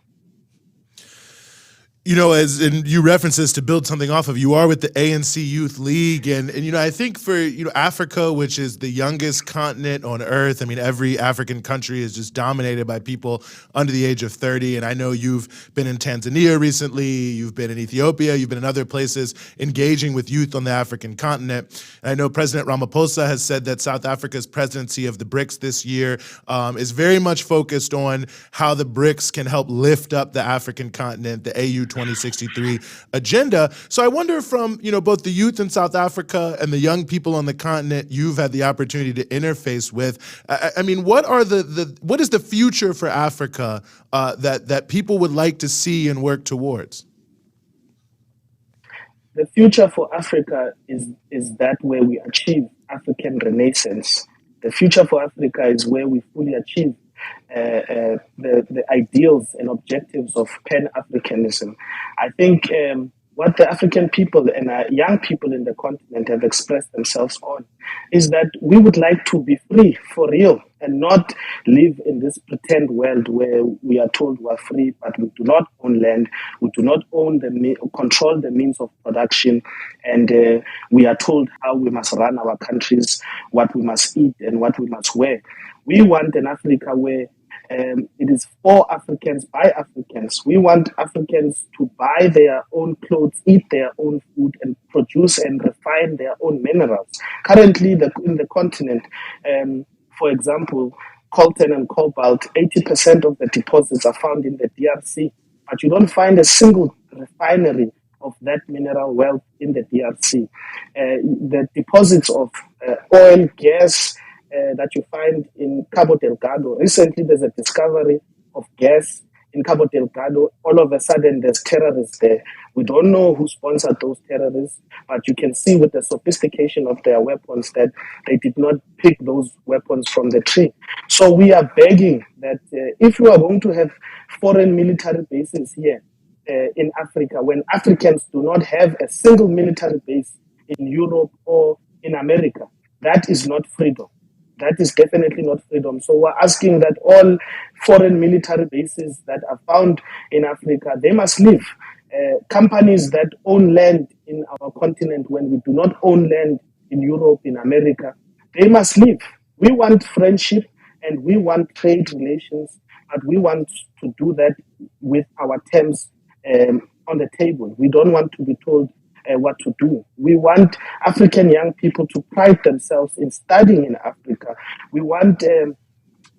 You know, as and you reference this to build something off of, you are with the ANC Youth League, and you know, I think for Africa, which is the youngest continent on earth, I mean, every African country is just dominated by people under the age of 30. And I know you've been in Tanzania recently, you've been in Ethiopia, you've been in other places engaging with youth on the African continent. And I know President Ramaphosa has said that South Africa's presidency of the BRICS this year is very much focused on how the BRICS can help lift up the African continent, the AU 2063 agenda. So I wonder, from both the youth in South Africa and the young people on the continent you've had the opportunity to interface with, I mean, what is the future for Africa that people would like to see and work towards? The future for Africa is that where we achieve African renaissance. The future for Africa is where we fully achieve the ideals and objectives of Pan-Africanism. I think what the African people and young people in the continent have expressed themselves on is that we would like to be free for real and not live in this pretend world where we are told we are free, but we do not own land, we do not control the means of production, and we are told how we must run our countries, what we must eat and what we must wear. We want an Africa where It is for Africans, by Africans. We want Africans to buy their own clothes, eat their own food, and produce and refine their own minerals. Currently, in the continent, for example, coltan and cobalt, 80% of the deposits are found in the DRC, but you don't find a single refinery of that mineral wealth in the DRC. The deposits of oil, gas that you find in Cabo Delgado. Recently, there's a discovery of gas in Cabo Delgado. All of a sudden, there's terrorists there. We don't know who sponsored those terrorists, but you can see with the sophistication of their weapons that they did not pick those weapons from the tree. So we are begging that if you are going to have foreign military bases here in Africa, when Africans do not have a single military base in Europe or in America, that is not freedom. That is definitely not freedom. So we're asking that all foreign military bases that are found in Africa, they must leave. Companies that own land in our continent when we do not own land in Europe, in America, they must leave. We want friendship and we want trade relations, but we want to do that with our terms on the table. We don't want to be told what to do. We want African young people to pride themselves in studying in Africa. We want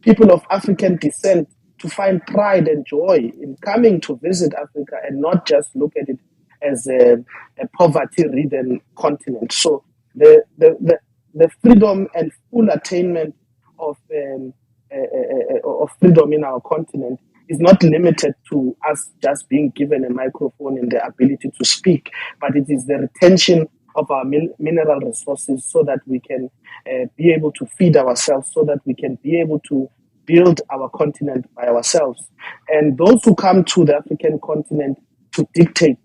people of African descent to find pride and joy in coming to visit Africa and not just look at it as a poverty-ridden continent. So the freedom and full attainment of freedom in our continent is not limited to us just being given a microphone and the ability to speak, but it is the retention of our mineral resources so that we can be able to feed ourselves, so that we can be able to build our continent by ourselves. And those who come to the African continent to dictate,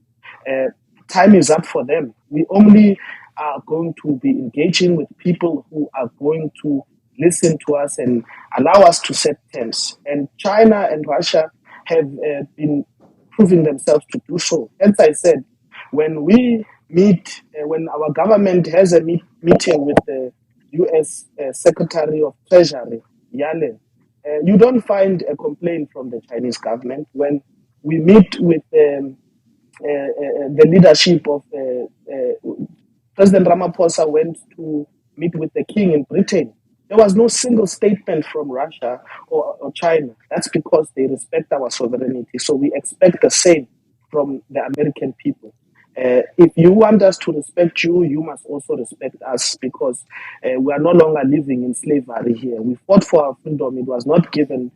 time is up for them. We only are going to be engaging with people who are going to listen to us and allow us to set terms. And China and Russia have been proving themselves to do so. As I said, when we meet, when our government has a meeting with the U.S. Secretary of Treasury, Yellen, you don't find a complaint from the Chinese government. When we meet with the leadership of President Ramaphosa went to meet with the king in Britain, there was no single statement from Russia or China. That's because they respect our sovereignty. So we expect the same from the American people. If you want us to respect you, you must also respect us, because we are no longer living in slavery here. We fought for our freedom. It was not given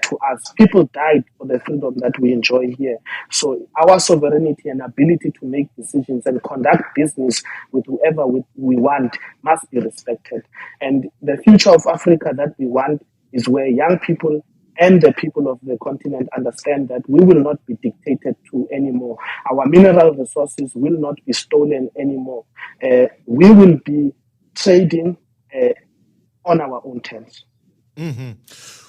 to us. People died for the freedom that we enjoy here. So our sovereignty and ability to make decisions and conduct business with whoever we want must be respected. And the future of Africa that we want is where young people and the people of the continent understand that we will not be dictated to anymore. Our mineral resources will not be stolen anymore. We will be trading on our own terms. Mm-hmm.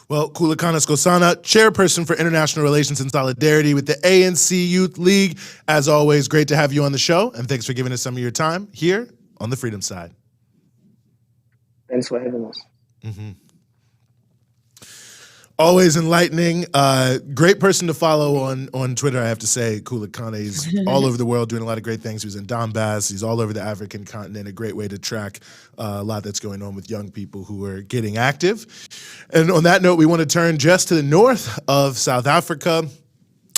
Well, Khulekana Skosana, Chairperson for International Relations and Solidarity with the ANC Youth League. As always, great to have you on the show, and thanks for giving us some of your time here on the Freedom Side. Thanks for having us. Mm-hmm. Always enlightening. Great person to follow on Twitter, I have to say. Khulekana, he's all over the world doing a lot of great things. He was in Donbass. He's all over the African continent. A great way to track a lot that's going on with young people who are getting active. And on that note, we want to turn just to the north of South Africa,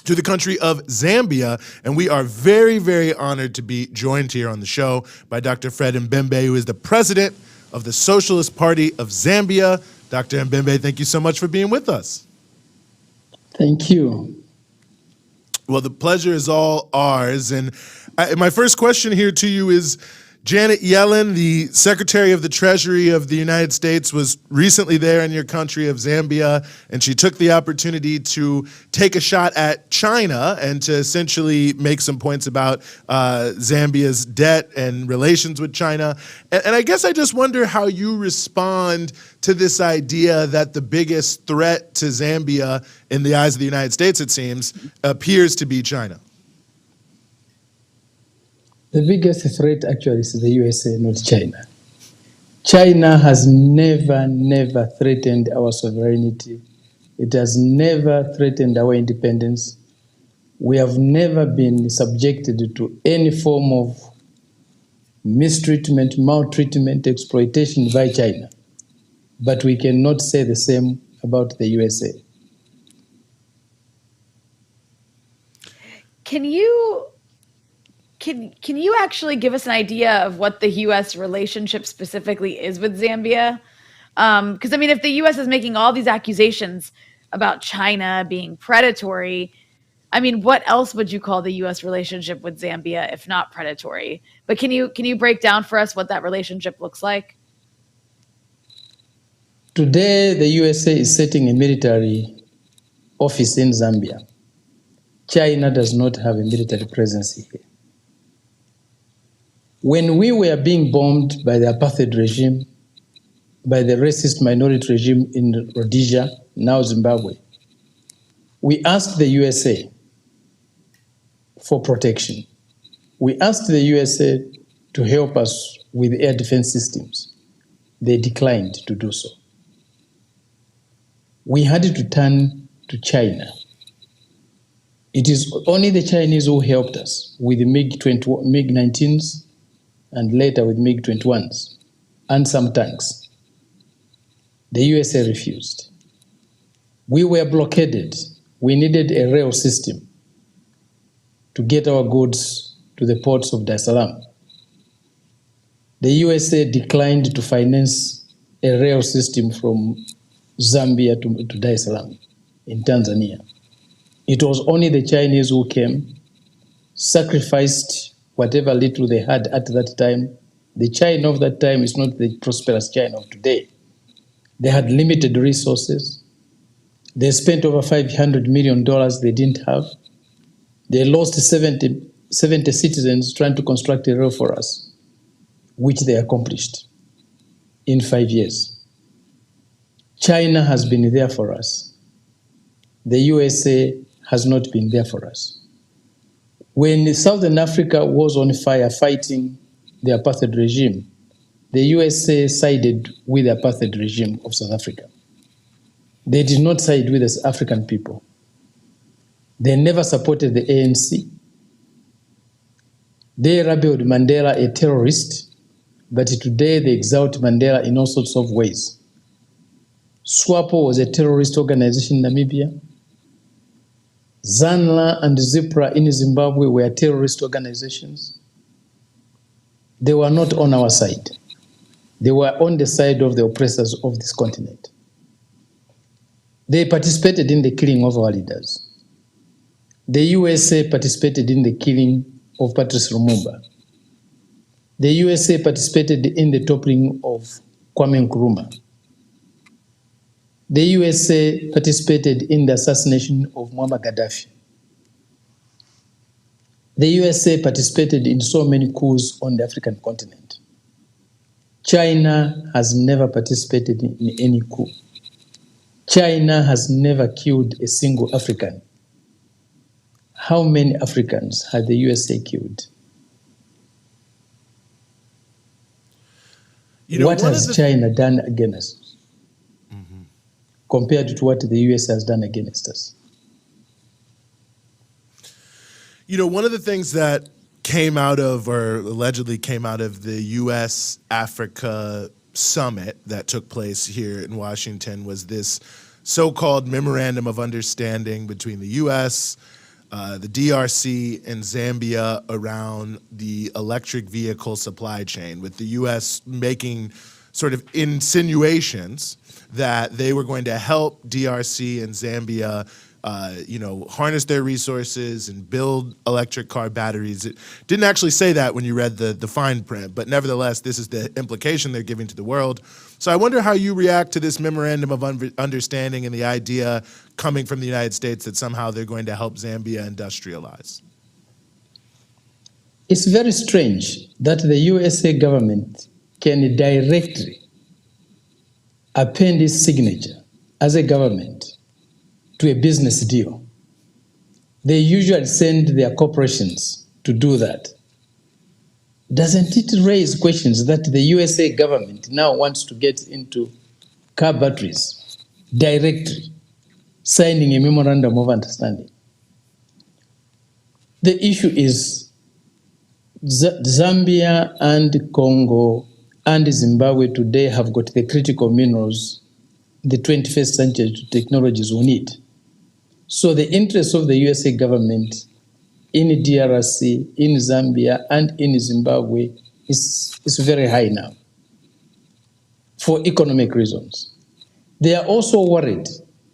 to the country of Zambia, and we are very, very honored to be joined here on the show by Dr. Fred Mbembe, who is the president of the Socialist Party of Zambia. Dr. Mbembe, thank you so much for being with us. Thank you. Well, the pleasure is all ours. And my first question here to you is, Janet Yellen, the Secretary of the Treasury of the United States, was recently there in your country of Zambia, and she took the opportunity to take a shot at China and to essentially make some points about Zambia's debt and relations with China. And I guess I just wonder how you respond to this idea that the biggest threat to Zambia, in the eyes of the United States, it seems, appears to be China. The biggest threat actually is the USA, not China. China has never threatened our sovereignty It has never threatened our independence. We have never been subjected to any form of mistreatment, maltreatment, exploitation by China. But we cannot say the same about the USA. Can you actually give us an idea of what the U.S. relationship specifically is with Zambia? Because I mean, if the U.S. is making all these accusations about China being predatory, I mean, what else would you call the U.S. relationship with Zambia if not predatory? But can you break down for us what that relationship looks like? Today, the USA is setting a military office in Zambia. China does not have a military presence here. When we were being bombed by the apartheid regime, by the racist minority regime in Rhodesia, now Zimbabwe, we asked the USA for protection. We asked the USA to help us with air defense systems. They declined to do so. We had to turn to China. It is only the Chinese who helped us with the MiG-19s and later with MiG-21s and some tanks. The USA refused. We were blockaded. We needed a rail system to get our goods to the ports of Dar es Salaam. The USA declined to finance a rail system from Zambia to Dar es Salaam in Tanzania. It was only the Chinese who came, sacrificed whatever little they had at that time. The China of that time is not the prosperous China of today. They had limited resources. They spent over $500 million they didn't have. They lost 70 citizens trying to construct a rail for us, which they accomplished in 5 years. China has been there for us. The USA has not been there for us. When Southern Africa was on fire fighting the apartheid regime, the USA sided with the apartheid regime of South Africa. They did not side with the African people. They never supported the ANC. They labeled Mandela a terrorist, but today they exalt Mandela in all sorts of ways. SWAPO was a terrorist organization in Namibia. ZANLA and ZIPRA in Zimbabwe were terrorist organizations. They were not on our side. They were on the side of the oppressors of this continent. They participated in the killing of our leaders. The USA participated in the killing of Patrice Lumumba. The USA participated in the toppling of Kwame Nkrumah. The USA participated in the assassination of Muammar Gaddafi. The USA participated in so many coups on the African continent. China has never participated in any coup. China has never killed a single African. How many Africans had the USA killed? What has China done against us? Compared to what the US has done against us? You know, one of the things that came out of, or allegedly came out of, the US-Africa summit that took place here in Washington was this so-called memorandum of understanding between the US, the DRC, and Zambia around the electric vehicle supply chain, with the US making sort of insinuations that they were going to help DRC and Zambia, harness their resources and build electric car batteries. It didn't actually say that when you read the fine print, but nevertheless, this is the implication they're giving to the world. So I wonder how you react to this memorandum of understanding and the idea coming from the United States that somehow they're going to help Zambia industrialize. It's very strange that the USA government can directly append its signature as a government to a business deal. They usually send their corporations to do that. Doesn't it raise questions that the USA government now wants to get into car batteries directly? signing a memorandum of understanding. The issue is Zambia and Congo and Zimbabwe today have got the critical minerals, the 21st century technologies we need. So the interest of the USA government in DRC, in Zambia, and in Zimbabwe is very high now for economic reasons. They are also worried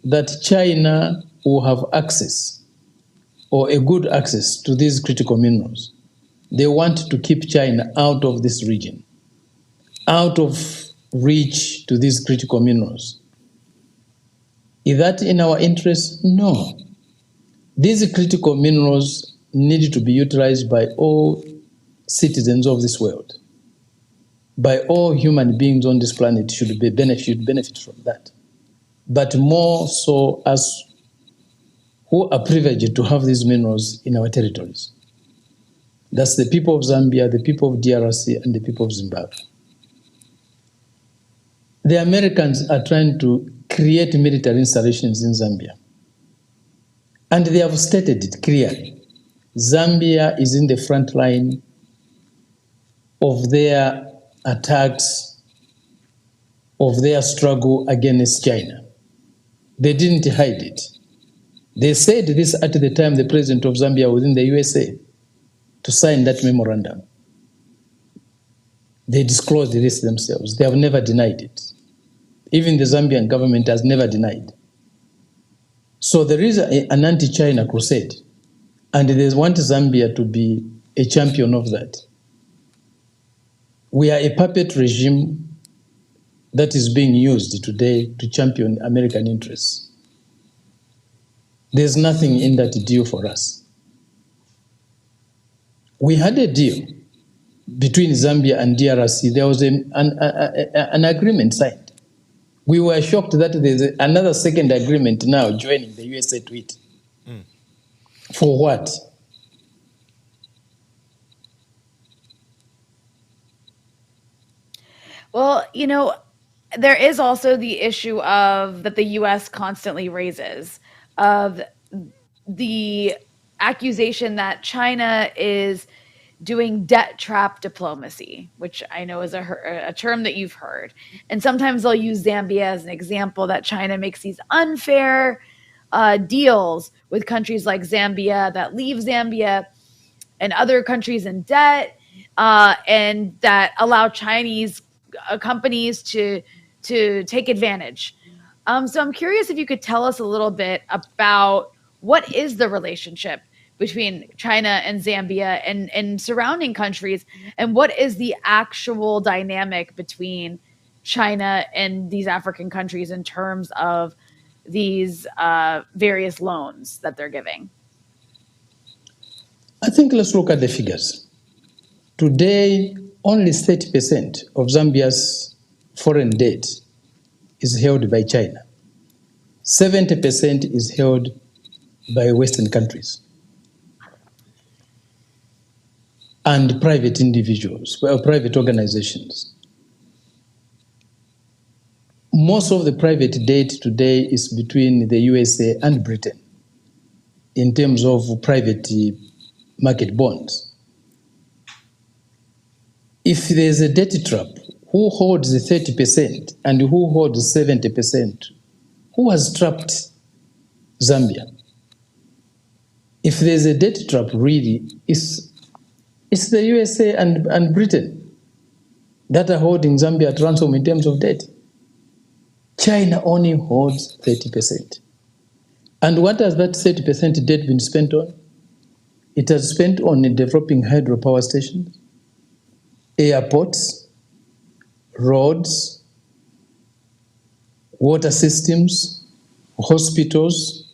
that China will have access or a good access to these critical minerals. They want to keep China out of this region, out of reach to these critical minerals. Is that in our interest? No. These critical minerals need to be utilized by all citizens of this world, by all human beings on this planet should benefit from that. But more so as who are privileged to have these minerals in our territories. That's the people of Zambia, the people of DRC, and the people of Zimbabwe. The Americans are trying to create military installations in Zambia. And they have stated it clearly. Zambia is in the front line of their attacks, of their struggle against China. They didn't hide it. They said this at the time the president of Zambia was in the USA to sign that memorandum. They disclosed this themselves. They have never denied it. Even the Zambian government has never denied. So there is an anti-China crusade, and they want Zambia to be a champion of that. We are a puppet regime that is being used today to champion American interests. There's nothing in that deal for us. We had a deal between Zambia and DRC. There was an agreement signed. We were shocked that there's another second agreement now joining the USA to it. For what? Well, there is also the issue of that the US constantly raises of the accusation that China is doing debt trap diplomacy, which I know is a term that you've heard. And sometimes they'll use Zambia as an example that China makes these unfair deals with countries like Zambia that leave Zambia and other countries in debt and that allow Chinese companies to take advantage. So I'm curious if you could tell us a little bit about what is the relationship between China and Zambia and surrounding countries, and what is the actual dynamic between China and these African countries in terms of these various loans that they're giving? I think let's look at the figures. Today, only 30% of Zambia's foreign debt is held by China. 70% is held by Western countries and private individuals, well, private organizations. Most of the private debt today is between the USA and Britain in terms of private market bonds. If there's a debt trap, who holds the 30% and who holds 70%? Who has trapped Zambia? If there's a debt trap, really, it's the USA and Britain that are holding Zambia at ransom in terms of debt. China only holds 30%. And what has that 30% debt been spent on? It has spent on developing hydropower stations, airports, roads, water systems, hospitals,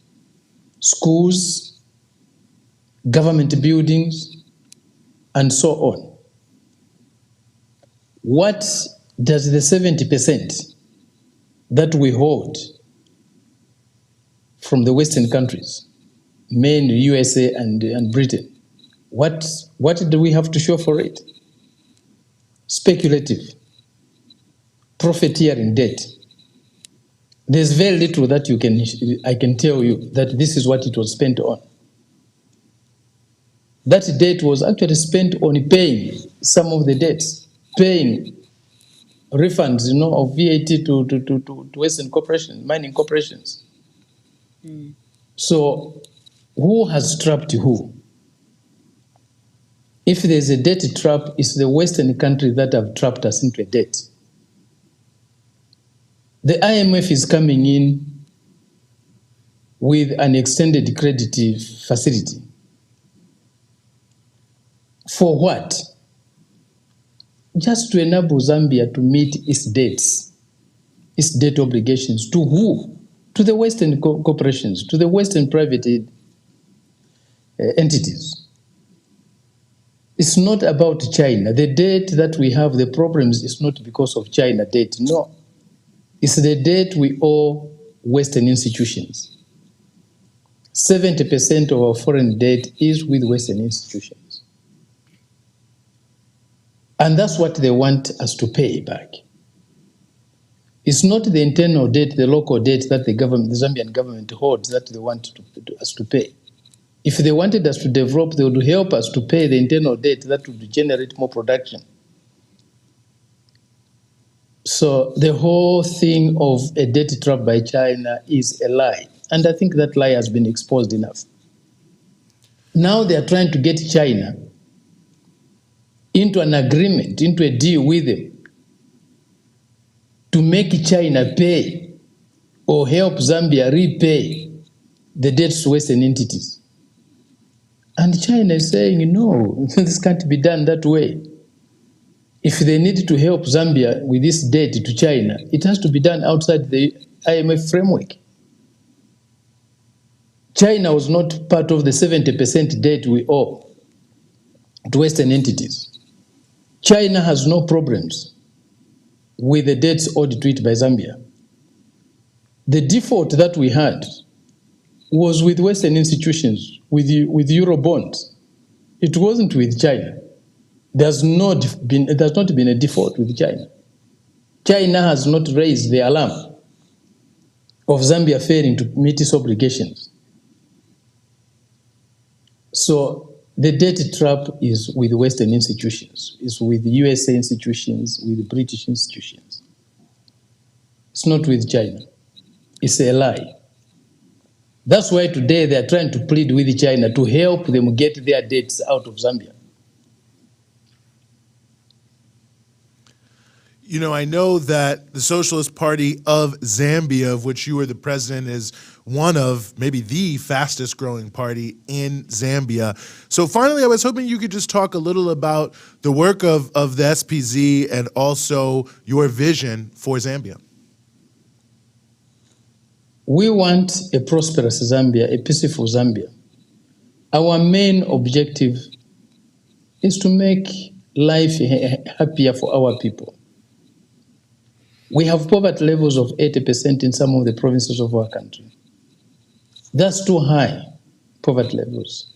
schools, government buildings, and so on. What does the 70% that we hold from the Western countries, mainly USA and Britain, what do we have to show for it? Speculative, profiteering debt. There's very little that I can tell you that this is what it was spent on. That debt was actually spent on paying some of the debts, paying refunds, of VAT to Western corporations, mining corporations. So who has trapped who? If there's a debt trap, it's the Western countries that have trapped us into a debt. The IMF is coming in with an extended credit facility. For what? Just to enable Zambia to meet its debts, its debt obligations. To who? To the Western corporations, to the Western private entities. It's not about China. The debt that we have, the problems is not because of China debt, no. It's the debt we owe Western institutions. 70% of our foreign debt is with Western institutions. And that's what they want us to pay back. It's not the internal debt, the local debt that the Zambian government holds that they want us to pay. If they wanted us to develop, they would help us to pay the internal debt that would generate more production. So the whole thing of a debt trap by China is a lie. And I think that lie has been exposed enough. Now they are trying to get China into an agreement, into a deal with them to make China pay or help Zambia repay the debts to Western entities. And China is saying, no, this can't be done that way. If they need to help Zambia with this debt to China, it has to be done outside the IMF framework. China was not part of the 70% debt we owe to Western entities. China has no problems with the debts owed to it by Zambia. The default that we had was with Western institutions, with Eurobonds. It wasn't with China. There's not been a default with China. China has not raised the alarm of Zambia failing to meet its obligations. So the debt trap is with Western institutions, is with USA institutions, with British institutions. It's not with China. It's a lie. That's why today they are trying to plead with China to help them get their debts out of Zambia. You know, I know that the Socialist Party of Zambia, of which you were the president, is one of maybe the fastest growing party in Zambia. So finally, I was hoping you could just talk a little about the work of the SPZ and also your vision for Zambia. We want a prosperous Zambia, a peaceful Zambia. Our main objective is to make life happier for our people. We have poverty levels of 80% in some of the provinces of our country. That's too high, poverty levels.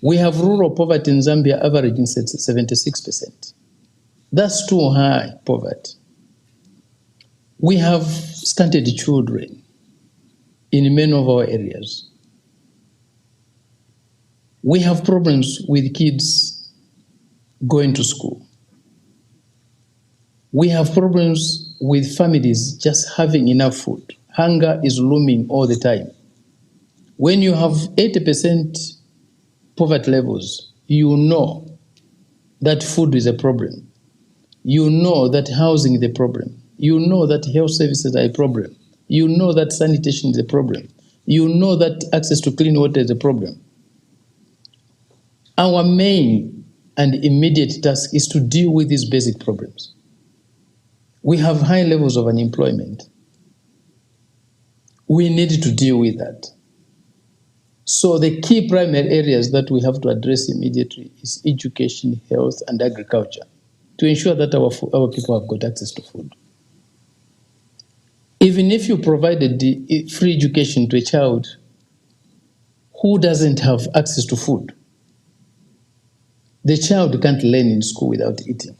We have rural poverty in Zambia averaging 76%. That's too high poverty. We have stunted children in many of our areas. We have problems with kids going to school. We have problems with families just having enough food. Hunger is looming all the time. When you have 80% poverty levels, you know that food is a problem. You know that housing is a problem. You know that health services are a problem. You know that sanitation is a problem. You know that access to clean water is a problem. Our main and immediate task is to deal with these basic problems. We have high levels of unemployment. We need to deal with that. So the key primary areas that we have to address immediately is education, health, and agriculture to ensure that our people have got access to food. Even if you provided the free education to a child who doesn't have access to food, the child can't learn in school without eating.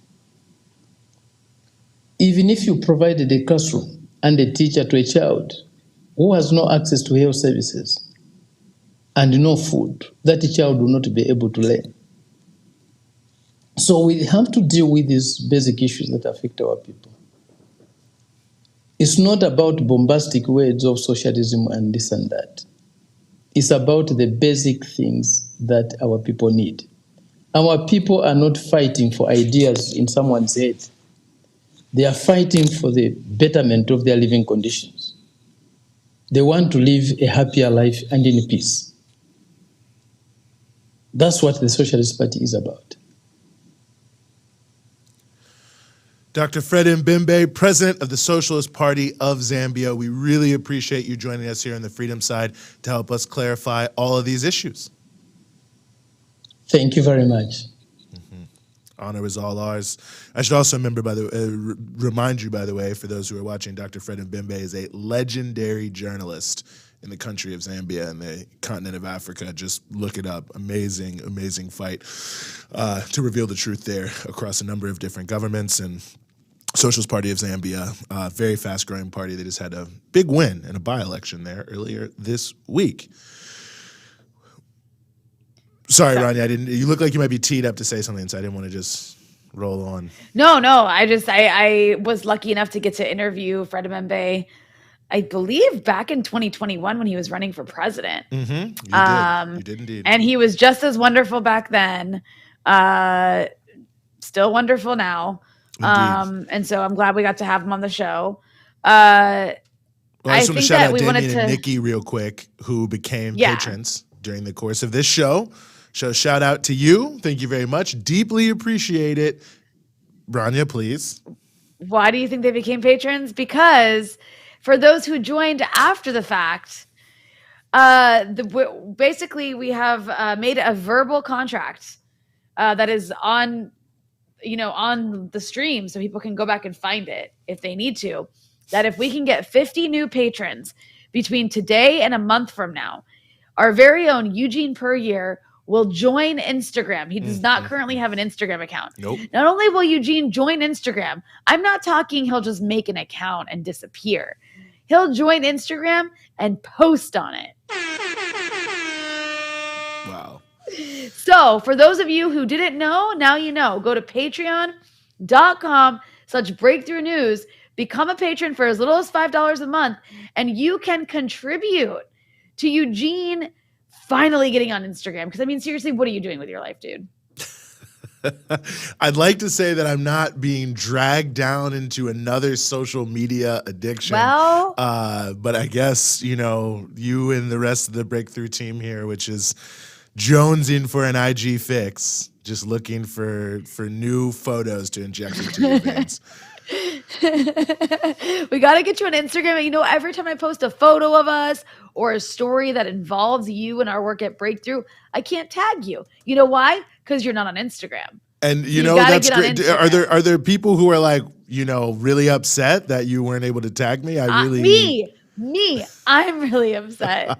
Even if you provided a classroom and a teacher to a child who has no access to health services and no food, that child will not be able to learn. So we have to deal with these basic issues that affect our people. It's not about bombastic words of socialism and this and that. It's about the basic things that our people need. Our people are not fighting for ideas in someone's head. They are fighting for the betterment of their living conditions. They want to live a happier life and in peace. That's what the Socialist Party is about. Dr. Fred Mbembe, President of the Socialist Party of Zambia, we really appreciate you joining us here on the Freedom Side to help us clarify all of these issues. Thank you very much. Honor is all ours. I should also remind you, by the way, for those who are watching, Dr. Fred Mbembe is a legendary journalist in the country of Zambia and the continent of Africa. Just look it up. Amazing, amazing fight to reveal the truth there across a number of different governments. And Socialist Party of Zambia, very fast-growing party that just had a big win in a by-election there earlier this week. Sorry, Rania, you look like you might be teed up to say something, so I didn't want to just roll on. No, I was lucky enough to get to interview Fred Mbembe, I believe back in 2021 when he was running for president. You did indeed. And he was just as wonderful back then, still wonderful now. And so I'm glad we got to have him on the show. I just want to shout out Damien and Nikki real quick, who became patrons during the course of this show. So shout out to you. Thank you very much. Deeply appreciate it. Rania, please. Why do you think they became patrons? Because for those who joined after the fact, basically we have made a verbal contract that is on the stream, so people can go back and find it if they need to, that if we can get 50 new patrons between today and a month from now, our very own Eugene Puryear will join Instagram. He does not currently have an Instagram account. Nope. Not only will Eugene join Instagram, I'm not talking he'll just make an account and disappear. He'll join Instagram and post on it. Wow. So for those of you who didn't know, now you know. Go to patreon.com/breakthrough news, become a patron for as little as $5 a month, and you can contribute to Eugene finally getting on Instagram. Because, I mean, seriously, what are you doing with your life, dude? I'd like to say that I'm not being dragged down into another social media addiction. Well, but I guess, you and the rest of the Breakthrough team here, which is jonesing for an IG fix, just looking for new photos to inject into your veins. We got to get you on Instagram. Every time I post a photo of us or a story that involves you and our work at Breakthrough, I can't tag you. You know why? Because you're not on Instagram. And that's great. Are there people who are like, really upset that you weren't able to tag me? Me, I'm really upset.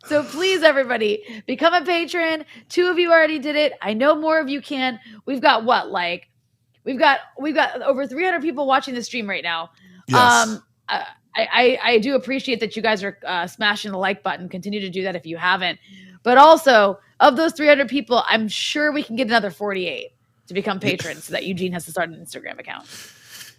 So please, everybody, become a patron. 2 of you already did it. I know more of you can. We've got We've got over 300 people watching the stream right now. Yes. I do appreciate that you guys are smashing the like button. Continue to do that if you haven't. But also, of those 300 people, I'm sure we can get another 48 to become patrons so that Eugene has to start an Instagram account.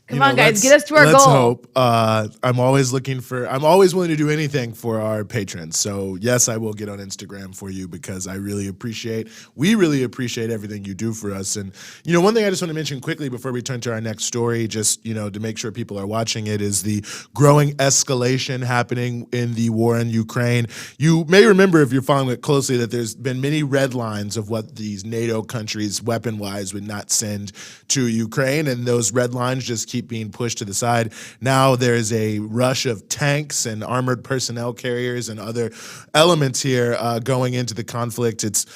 Come on, guys, get us to our goal. Let's hope. I'm always willing to do anything for our patrons. So yes, I will get on Instagram for you because we really appreciate everything you do for us. And, one thing I just want to mention quickly before we turn to our next story, just, to make sure people are watching it, is the growing escalation happening in the war in Ukraine. You may remember, if you're following it closely, that there's been many red lines of what these NATO countries weapon-wise would not send to Ukraine. And those red lines just keep being pushed to the side. Now there's a rush of tanks and armored personnel carriers and other elements here going into the conflict. It's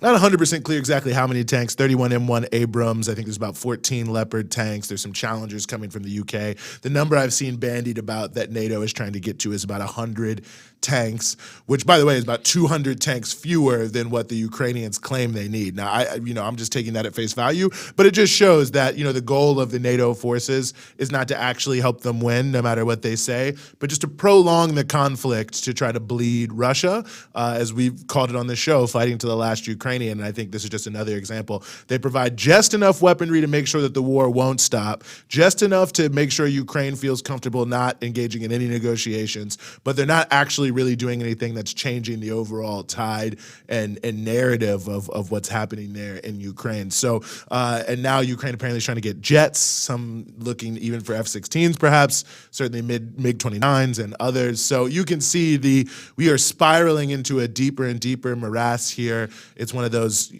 Not 100% clear exactly how many tanks, 31 M1 Abrams. I think there's about 14 Leopard tanks. There's some Challengers coming from the UK. The number I've seen bandied about that NATO is trying to get to is about 100 tanks, which, by the way, is about 200 tanks fewer than what the Ukrainians claim they need. Now, I'm just taking that at face value, but it just shows that, the goal of the NATO forces is not to actually help them win, no matter what they say, but just to prolong the conflict to try to bleed Russia, as we've called it on this show, fighting to the last Ukrainian. And I think this is just another example. They provide just enough weaponry to make sure that the war won't stop, just enough to make sure Ukraine feels comfortable not engaging in any negotiations, but they're not actually really doing anything that's changing the overall tide and narrative of what's happening there in Ukraine. So, and now Ukraine apparently is trying to get jets, some looking even for F-16s perhaps, certainly MiG-29s and others. So you can see we are spiraling into a deeper and deeper morass here. It's one of those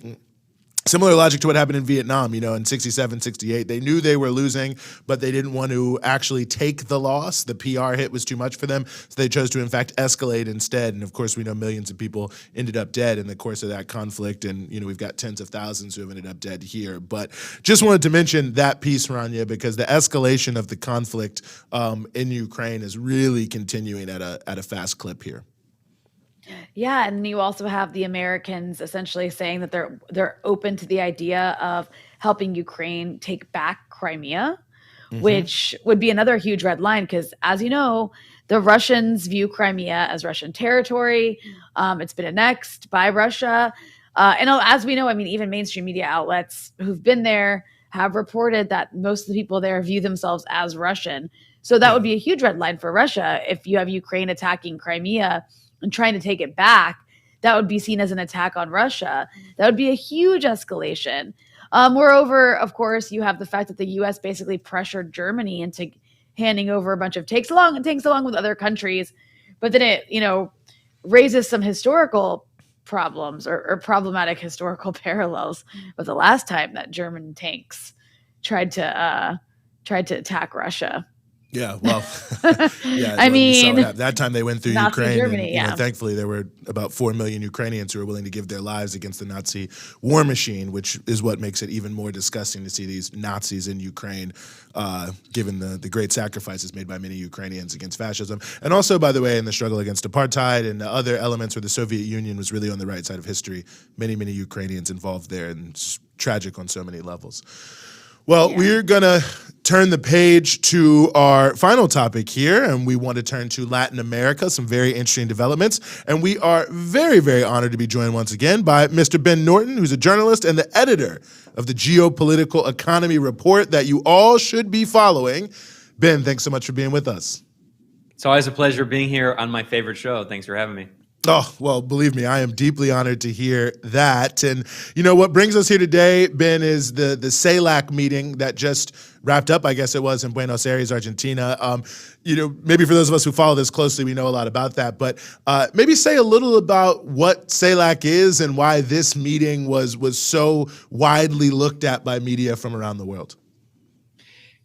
similar logic to what happened in Vietnam, in 67, 68. They knew they were losing, but they didn't want to actually take the loss. The PR hit was too much for them, so they chose to, in fact, escalate instead. And, of course, we know millions of people ended up dead in the course of that conflict, and, we've got tens of thousands who have ended up dead here. But just wanted to mention that piece, Rania, because the escalation of the conflict in Ukraine is really continuing at a fast clip here. Yeah, and you also have the Americans essentially saying that they're open to the idea of helping Ukraine take back Crimea, which would be another huge red line because, as you know, the Russians view Crimea as Russian territory. It's been annexed by Russia. And as we know, even mainstream media outlets who've been there have reported that most of the people there view themselves as Russian. So that would be a huge red line for Russia if you have Ukraine attacking Crimea and trying to take it back. That would be seen as an attack on Russia. That would be a huge escalation. Moreover, of course, you have the fact that the U.S. basically pressured Germany into handing over a bunch of tanks along with other countries. But then it, raises some historical problems or problematic historical parallels with the last time that German tanks tried to attack Russia. Yeah, well, that time they went through Nazi Ukraine, Germany, and thankfully there were about 4 million Ukrainians who were willing to give their lives against the Nazi war machine, which is what makes it even more disgusting to see these Nazis in Ukraine, given the great sacrifices made by many Ukrainians against fascism. And also, by the way, in the struggle against apartheid and the other elements where the Soviet Union was really on the right side of history, many, many Ukrainians involved there, and it's tragic on so many levels. Well, we're going to turn the page to our final topic here, and we want to turn to Latin America, some very interesting developments. And we are very, very honored to be joined once again by Mr. Ben Norton, who's a journalist and the editor of the Geopolitical Economy Report that you all should be following. Ben, thanks so much for being with us. It's always a pleasure being here on my favorite show. Thanks for having me. Oh, well, believe me, I am deeply honored to hear that. And, what brings us here today, Ben, is the CELAC meeting that just wrapped up, I guess it was, in Buenos Aires, Argentina. Maybe for those of us who follow this closely, we know a lot about that. But maybe say a little about what CELAC is and why this meeting was so widely looked at by media from around the world.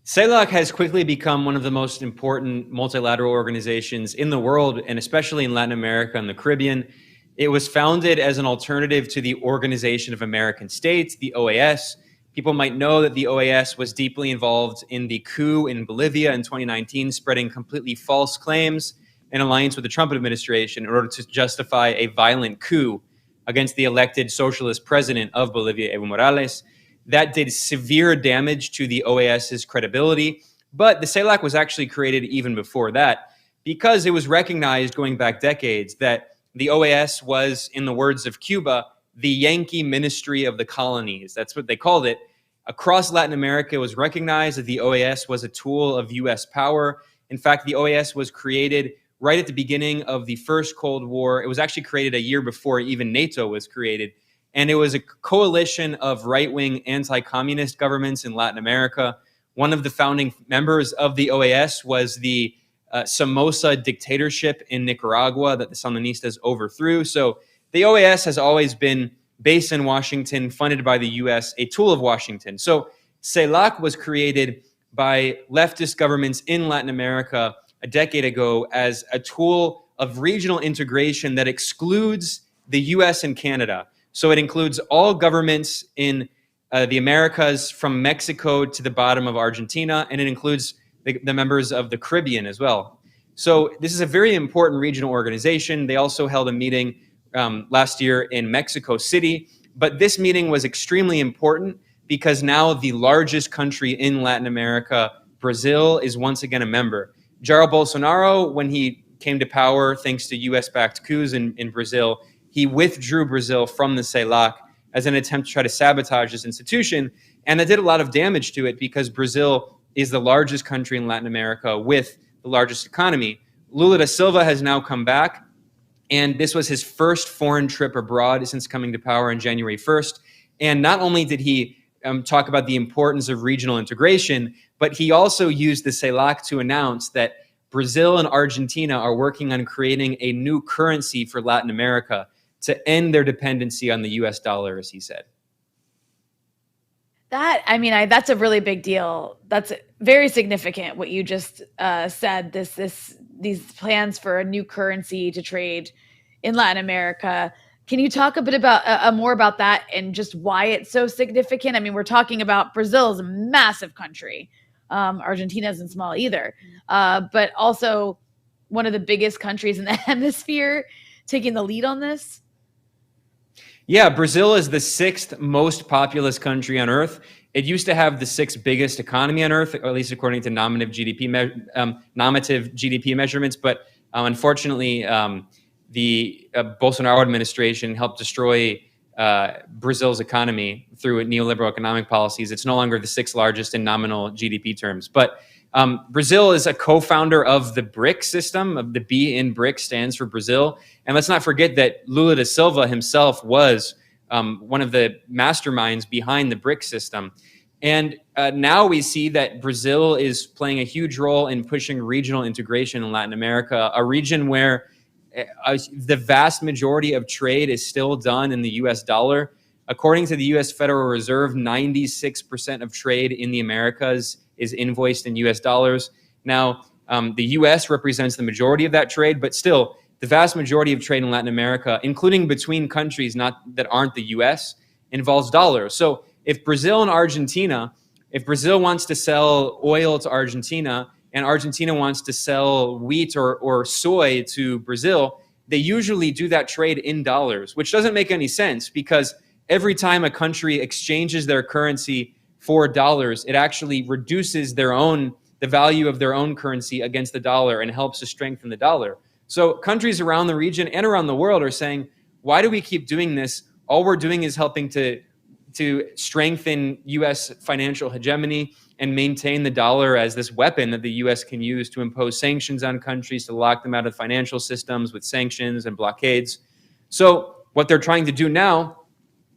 CELAC has quickly become one of the most important multilateral organizations in the world, and especially in Latin America and the Caribbean. It was founded as an alternative to the Organization of American States, the OAS. People might know that the OAS was deeply involved in the coup in Bolivia in 2019, spreading completely false claims in alliance with the Trump administration in order to justify a violent coup against the elected socialist president of Bolivia, Evo Morales. That did severe damage to the OAS's credibility, but the CELAC was actually created even before that because it was recognized going back decades that the OAS was, in the words of Cuba, the Yankee Ministry of the Colonies. That's what they called it. Across Latin America, it was recognized that the OAS was a tool of U.S. power. In fact, the OAS was created right at the beginning of the first Cold War. It was actually created a year before even NATO was created. And it was a coalition of right-wing anti-communist governments in Latin America. One of the founding members of the OAS was the Somoza dictatorship in Nicaragua that the Sandinistas overthrew. So the OAS has always been based in Washington, funded by the U.S., a tool of Washington. So CELAC was created by leftist governments in Latin America a decade ago as a tool of regional integration that excludes the U.S. and Canada. So it includes all governments in the Americas from Mexico to the bottom of Argentina, and it includes the members of the Caribbean as well. So this is a very important regional organization. They also held a meeting last year in Mexico City, but this meeting was extremely important because now the largest country in Latin America, Brazil, is once again a member. Jair Bolsonaro, when he came to power thanks to US-backed coups in Brazil, he withdrew Brazil from the CELAC as an attempt to try to sabotage this institution. And that did a lot of damage to it because Brazil is the largest country in Latin America with the largest economy. Lula da Silva has now come back, and this was his first foreign trip abroad since coming to power on January 1st. And not only did he talk about the importance of regional integration, but he also used the CELAC to announce that Brazil and Argentina are working on creating a new currency for Latin America to end their dependency on the US dollar, as he said. That's a really big deal. That's very significant what you just said. These plans for a new currency to trade in Latin America. Can you talk a bit about more about that and just why it's so significant? I mean, we're talking about Brazil is a massive country. Argentina isn't small either, but also one of the biggest countries in the hemisphere taking the lead on this. Yeah, Brazil is the 6th most populous country on Earth. It used to have the 6th biggest economy on Earth, or at least according to nominative GDP measurements. But unfortunately, the Bolsonaro administration helped destroy Brazil's economy through neoliberal economic policies. It's no longer the 6th largest in nominal GDP terms. But Brazil is a co-founder of the BRIC system. Of the B in BRIC stands for Brazil. And let's not forget that Lula da Silva himself was one of the masterminds behind the BRIC system. And now we see that Brazil is playing a huge role in pushing regional integration in Latin America, a region where the vast majority of trade is still done in the US dollar. According to the US Federal Reserve, 96% of trade in the Americas is invoiced in US dollars. Now, the US represents the majority of that trade, but still, the vast majority of trade in Latin America, including between countries that aren't the US, involves dollars. So if Brazil wants to sell oil to Argentina, and Argentina wants to sell wheat or soy to Brazil, they usually do that trade in dollars, which doesn't make any sense because every time a country exchanges their currency for dollars, it actually reduces the value of their own currency against the dollar and helps to strengthen the dollar. So countries around the region and around the world are saying, why do we keep doing this? All we're doing is helping to strengthen US financial hegemony and maintain the dollar as this weapon that the US can use to impose sanctions on countries, to lock them out of financial systems with sanctions and blockades. So what they're trying to do now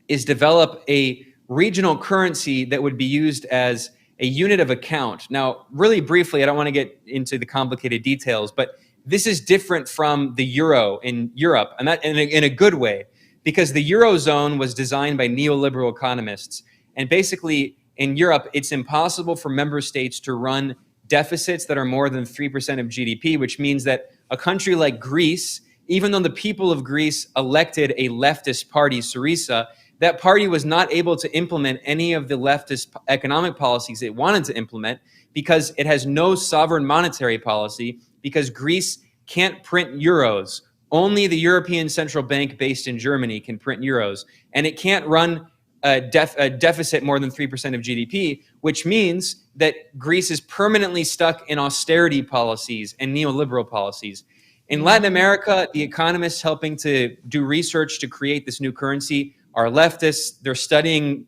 is develop a regional currency that would be used as a unit of account. Now, really briefly, I don't want to get into the complicated details, but this is different from the euro in Europe, and that in a good way, because the Eurozone was designed by neoliberal economists. And basically, in Europe, it's impossible for member states to run deficits that are more than 3% of GDP, which means that a country like Greece, even though the people of Greece elected a leftist party, Syriza, that party was not able to implement any of the leftist economic policies it wanted to implement because it has no sovereign monetary policy, because Greece can't print euros. Only the European Central Bank based in Germany can print euros, and it can't run a deficit more than 3% of GDP, which means that Greece is permanently stuck in austerity policies and neoliberal policies. In Latin America, the economists helping to do research to create this new currency are leftists. They're studying,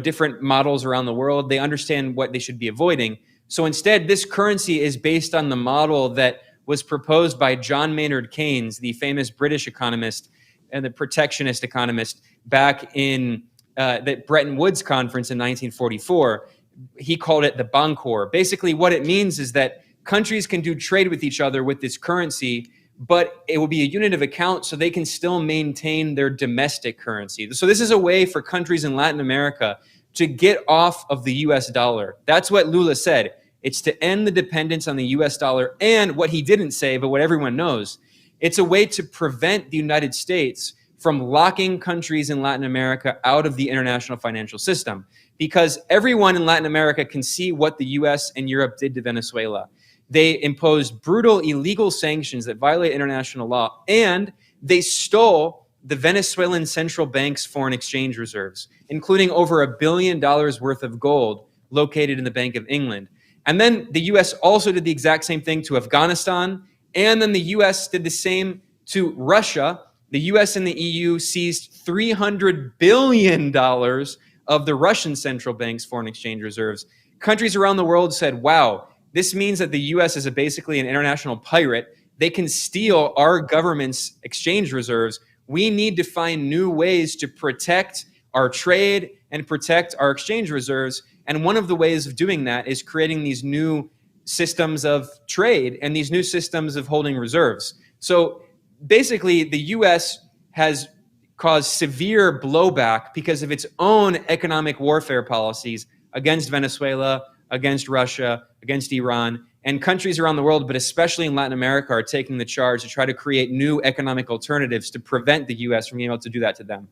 different models around the world. They understand what they should be avoiding. So instead, this currency is based on the model that was proposed by John Maynard Keynes, the famous British economist and the protectionist economist, back in the Bretton Woods Conference in 1944. He called it the Bancor. Basically, what it means is that countries can do trade with each other with this currency, but it will be a unit of account so they can still maintain their domestic currency. So this is a way for countries in Latin America to get off of the US dollar. That's what Lula said. It's to end the dependence on the US dollar. And what he didn't say, but what everyone knows, it's a way to prevent the United States from locking countries in Latin America out of the international financial system, because everyone in Latin America can see what the US and Europe did to Venezuela. They imposed brutal, illegal sanctions that violate international law, and they stole the Venezuelan central bank's foreign exchange reserves, including over $1 billion worth of gold located in the Bank of England. And then the US also did the exact same thing to Afghanistan, and then the US did the same to Russia. The US and the EU seized $300 billion of the Russian central bank's foreign exchange reserves. Countries around the world said, wow, this means that the US is basically an international pirate. They can steal our government's exchange reserves. We need to find new ways to protect our trade and protect our exchange reserves. And one of the ways of doing that is creating these new systems of trade and these new systems of holding reserves. So basically, the US has caused severe blowback because of its own economic warfare policies against Venezuela, against Russia, against Iran, and countries around the world, but especially in Latin America, are taking the charge to try to create new economic alternatives to prevent the US from being able to do that to them.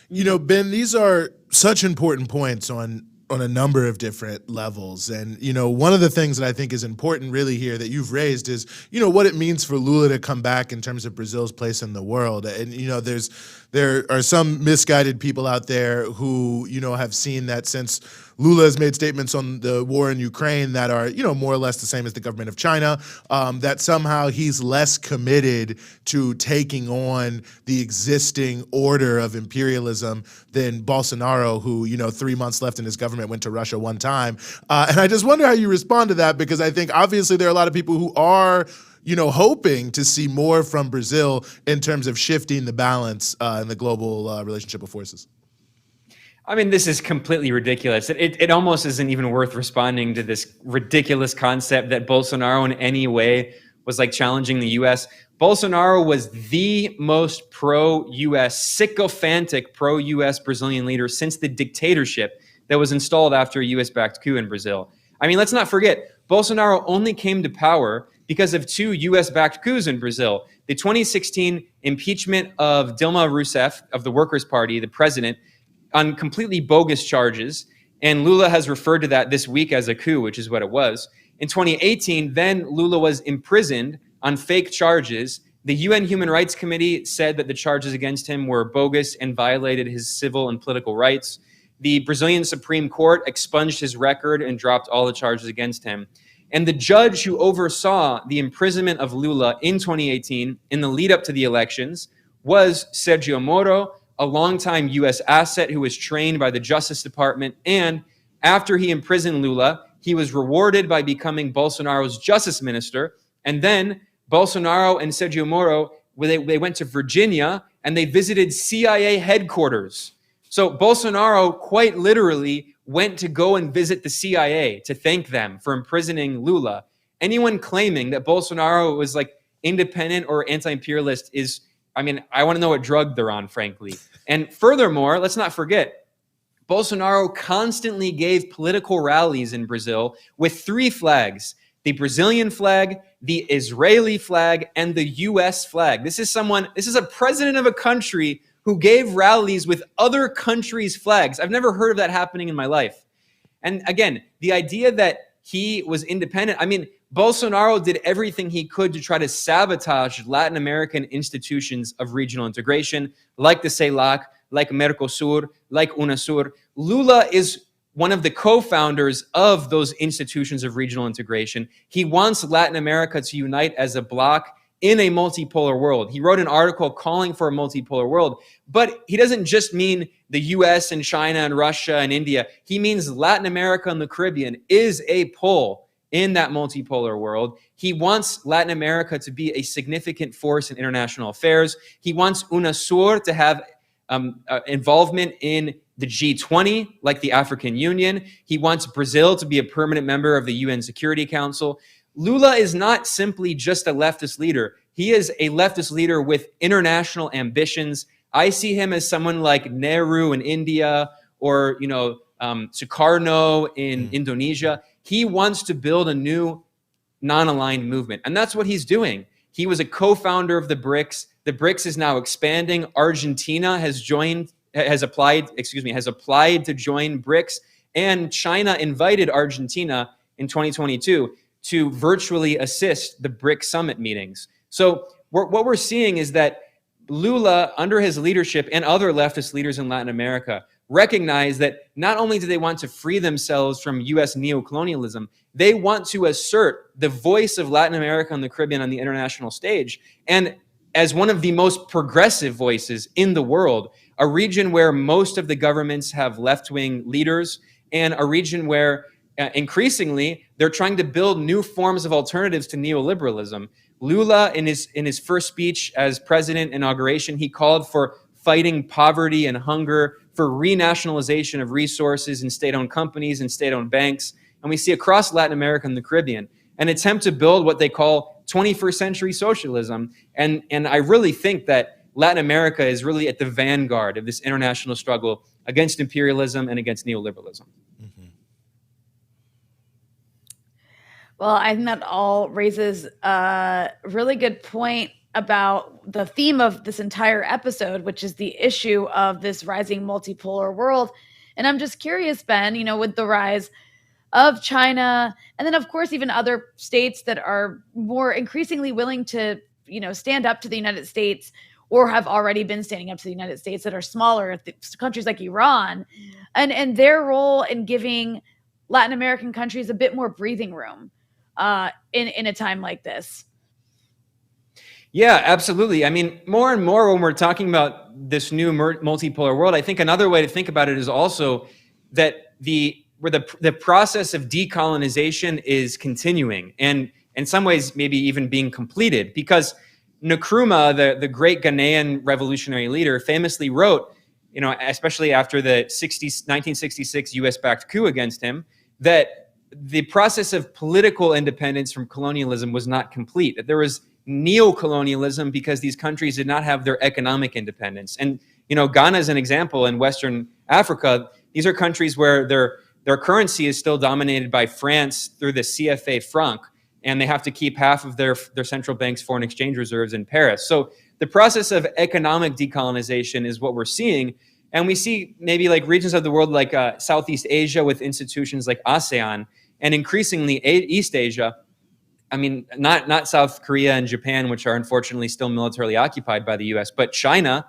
You know, Ben, these are such important points on a number of different levels. And, you know, one of the things that I think is important really here that you've raised is, you know, what it means for Lula to come back in terms of Brazil's place in the world. And, you know, there are some misguided people out there who, you know, have seen that since Lula has made statements on the war in Ukraine that are, you know, more or less the same as the government of China, that somehow he's less committed to taking on the existing order of imperialism than Bolsonaro, who, you know, 3 months left in his government went to Russia one time. And I just wonder how you respond to that, because I think obviously there are a lot of people who are, you know, hoping to see more from Brazil in terms of shifting the balance in the global relationship of forces. I mean, this is completely ridiculous. It almost isn't even worth responding to this ridiculous concept that Bolsonaro in any way was like challenging the US. Bolsonaro was the most pro-US, sycophantic pro-US Brazilian leader since the dictatorship that was installed after a US-backed coup in Brazil. I mean, let's not forget, Bolsonaro only came to power because of 2 US-backed coups in Brazil. The 2016 impeachment of Dilma Rousseff of the Workers' Party, the president, on completely bogus charges. And Lula has referred to that this week as a coup, which is what it was. In 2018, then Lula was imprisoned on fake charges. The UN Human Rights Committee said that the charges against him were bogus and violated his civil and political rights. The Brazilian Supreme Court expunged his record and dropped all the charges against him. And the judge who oversaw the imprisonment of Lula in 2018 in the lead up to the elections was Sergio Moro, a longtime U.S. asset who was trained by the Justice Department. And after he imprisoned Lula, he was rewarded by becoming Bolsonaro's justice minister. And then Bolsonaro and Sergio Moro, they went to Virginia and they visited CIA headquarters. So Bolsonaro quite literally went to go and visit the CIA to thank them for imprisoning Lula. Anyone claiming that Bolsonaro was like independent or anti-imperialist is, I mean, I want to know what drug they're on, frankly. And furthermore, let's not forget, Bolsonaro constantly gave political rallies in Brazil with 3 flags: the Brazilian flag, the Israeli flag, and the US flag. This is a president of a country who gave rallies with other countries' flags. I've never heard of that happening in my life. And again, the idea that he was independent, I mean, Bolsonaro did everything he could to try to sabotage Latin American institutions of regional integration, like the CELAC, like Mercosur, like UNASUR. Lula is one of the co-founders of those institutions of regional integration. He wants Latin America to unite as a bloc in a multipolar world. He wrote an article calling for a multipolar world, but he doesn't just mean the US and China and Russia and India. He means Latin America and the Caribbean is a pole in that multipolar world. He wants Latin America to be a significant force in international affairs. He wants UNASUR to have involvement in the G20, like the African Union. He wants Brazil to be a permanent member of the UN Security Council. Lula is not simply just a leftist leader. He is a leftist leader with international ambitions. I see him as someone like Nehru in India, or Sukarno in Indonesia. He wants to build a new non-aligned movement, and that's what he's doing. He was a co-founder of the BRICS. The BRICS is now expanding. Argentina has applied to join BRICS, and China invited Argentina in 2022 to virtually assist the BRICS summit meetings. So what we're seeing is that Lula, under his leadership, and other leftist leaders in Latin America, recognize that not only do they want to free themselves from U.S. neocolonialism, they want to assert the voice of Latin America and the Caribbean on the international stage. And as one of the most progressive voices in the world, a region where most of the governments have left-wing leaders, and a region where increasingly they're trying to build new forms of alternatives to neoliberalism. Lula, in his first speech as president inauguration, he called for fighting poverty and hunger, for renationalization of resources in state-owned companies and state-owned banks. And we see across Latin America and the Caribbean an attempt to build what they call 21st century socialism. And I really think that Latin America is really at the vanguard of this international struggle against imperialism and against neoliberalism. Well, I think that all raises a really good point about the theme of this entire episode, which is the issue of this rising multipolar world. And I'm just curious, Ben, with the rise of China, and then of course even other states that are more increasingly willing to, stand up to the United States, or have already been standing up to the United States, that are smaller countries like Iran, and their role in giving Latin American countries a bit more breathing room in a time like this. Yeah, absolutely. I mean, more and more when we're talking about this new multipolar world, I think another way to think about it is also that the process of decolonization is continuing, and in some ways maybe even being completed, because Nkrumah, the great Ghanaian revolutionary leader, famously wrote, especially after the 1966 US-backed coup against him, that the process of political independence from colonialism was not complete, that there was neo-colonialism because these countries did not have their economic independence. And, Ghana is an example in Western Africa. These are countries where their currency is still dominated by France through the CFA franc, and they have to keep half of their central bank's foreign exchange reserves in Paris. So the process of economic decolonization is what we're seeing. And we see maybe like regions of the world like Southeast Asia with institutions like ASEAN, and increasingly East Asia. I mean, not South Korea and Japan, which are unfortunately still militarily occupied by the US, but China,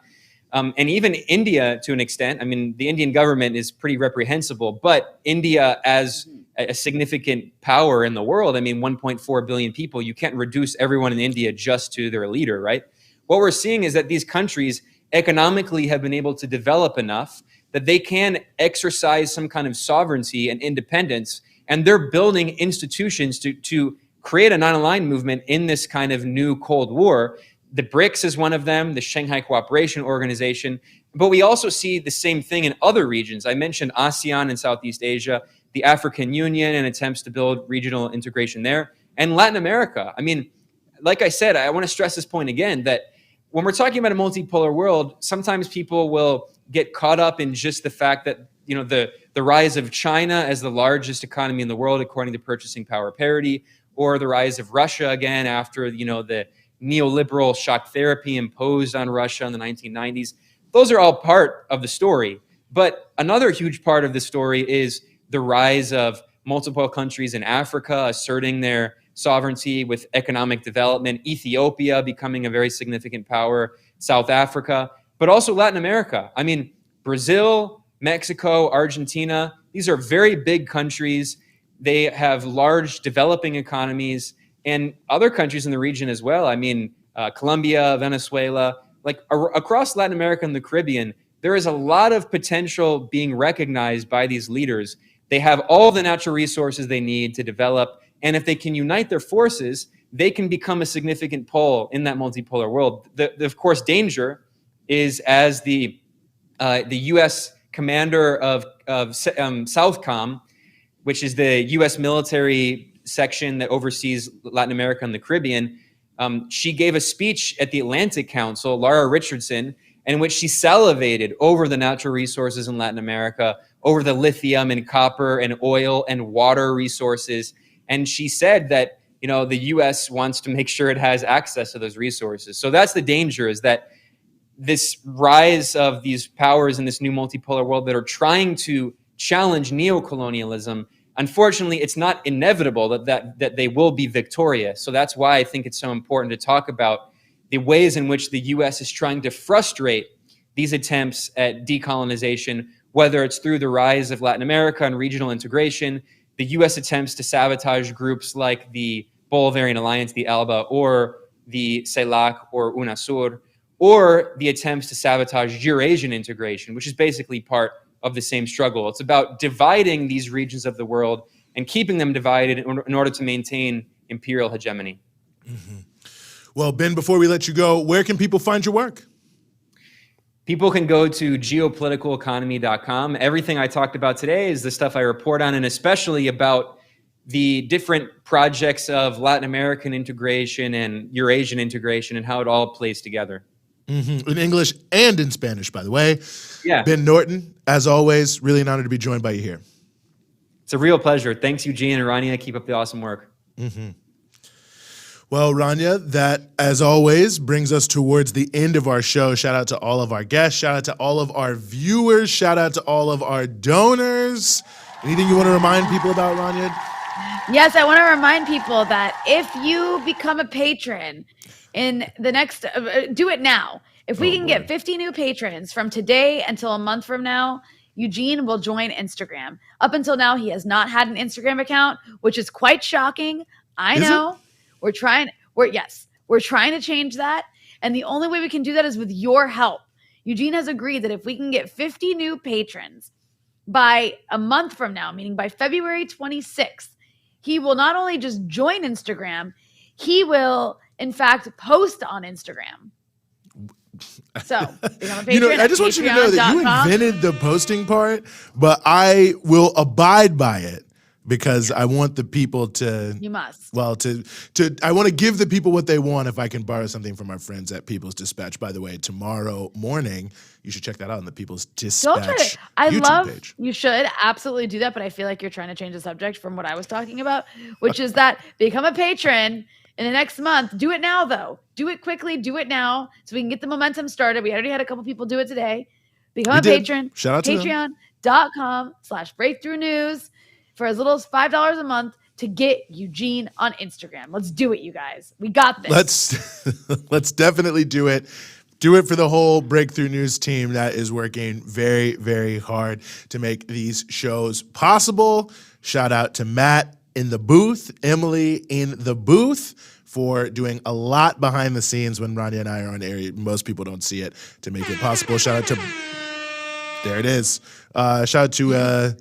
and even India to an extent. I mean, the Indian government is pretty reprehensible, but India as a significant power in the world, I mean, 1.4 billion people, you can't reduce everyone in India just to their leader, right? What we're seeing is that these countries economically have been able to develop enough that they can exercise some kind of sovereignty and independence, and they're building institutions to create a non-aligned movement in this kind of new Cold War. The BRICS is one of them, the Shanghai Cooperation Organization, but we also see the same thing in other regions. I mentioned ASEAN in Southeast Asia, the African Union and attempts to build regional integration there, and Latin America. I mean, like I said, I want to stress this point again, that when we're talking about a multipolar world, sometimes people will get caught up in just the fact that, the rise of China as the largest economy in the world, according to purchasing power parity, or the rise of Russia again after, the neoliberal shock therapy imposed on Russia in the 1990s. Those are all part of the story. But another huge part of the story is the rise of multiple countries in Africa asserting their sovereignty with economic development, Ethiopia becoming a very significant power, South Africa, but also Latin America. I mean, Brazil, Mexico, Argentina, these are very big countries. They have large developing economies, and other countries in the region as well. I mean, Colombia, Venezuela, like across Latin America and the Caribbean, there is a lot of potential being recognized by these leaders. They have all the natural resources they need to develop, and if they can unite their forces, they can become a significant pole in that multipolar world. The of course, danger is as the U.S. commander of Southcom, which is the U.S. military section that oversees Latin America and the Caribbean. She gave a speech at the Atlantic Council, Laura Richardson, in which she salivated over the natural resources in Latin America, over the lithium and copper and oil and water resources. And she said that the US wants to make sure it has access to those resources. So that's the danger, is that this rise of these powers in this new multipolar world that are trying to challenge neocolonialism, unfortunately, it's not inevitable that they will be victorious. So that's why I think it's so important to talk about the ways in which the US is trying to frustrate these attempts at decolonization, whether it's through the rise of Latin America and regional integration, the US attempts to sabotage groups like the Bolivarian Alliance, the ALBA, or the CELAC or UNASUR, or the attempts to sabotage Eurasian integration, which is basically part of the same struggle. It's about dividing these regions of the world and keeping them divided in order to maintain imperial hegemony. Mm-hmm. Well, Ben, before we let you go, where can people find your work? People can go to geopoliticaleconomy.com. Everything I talked about today is the stuff I report on, and especially about the different projects of Latin American integration and Eurasian integration and how it all plays together. Mm-hmm. In English and in Spanish, by the way. Yeah. Ben Norton, as always, really an honor to be joined by you here. It's a real pleasure. Thanks, Eugene and Rania. Keep up the awesome work. Mm-hmm. Well, Rania, that, as always, brings us towards the end of our show. Shout out to all of our guests. Shout out to all of our viewers. Shout out to all of our donors. Anything you want to remind people about, Rania? Yes, I want to remind people that if you become a patron in the next, do it now. If we can get 50 new patrons from today until a month from now, Eugene will join Instagram. Up until now, he has not had an Instagram account, which is quite shocking. I know. We're trying to change that. And the only way we can do that is with your help. Eugene has agreed that if we can get 50 new patrons by a month from now, meaning by February 26th, he will not only just join Instagram, he will, in fact, post on Instagram. So, become a patron. I just want you to know that you invented the posting part, but I will abide by it. Because I want the people to... You must. Well, I want to give the people what they want if I can borrow something from our friends at People's Dispatch. By the way, tomorrow morning, you should check that out on the People's Dispatch YouTube page. You should absolutely do that, but I feel like you're trying to change the subject from what I was talking about, which is that become a patron in the next month. Do it now, though. Do it quickly. Do it now so we can get the momentum started. We already had a couple people do it today. Become a patron. Shout out to Patreon.com/breakthrough news. For as little as $5 a month to get Eugene on Instagram. Let's do it, you guys. We got this. Let's definitely do it. Do it for the whole Breakthrough News team that is working very, very hard to make these shows possible. Shout out to Matt in the booth, Emily in the booth, for doing a lot behind the scenes when Rania and I are on air. Most people don't see it to make it possible. Shout out to... There it is. Shout out to... a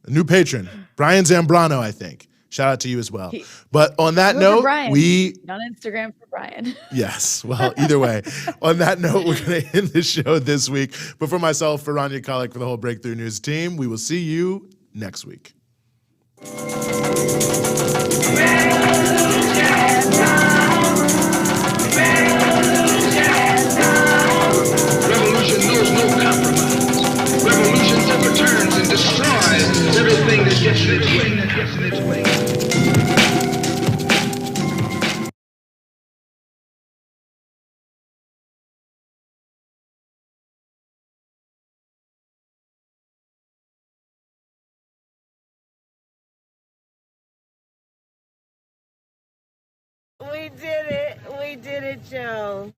new patron, Brian Zambrano, I think. Shout out to you as well. But on that note, on Instagram for Brian. Yes. Well, either way, on that note, we're going to end the show this week. But for myself, for Rania Khalek, for the whole Breakthrough News team, we will see you next week. Revolution knows no compromise. Revolution overturns and destroys everything that gets in its way. We did it, Joe.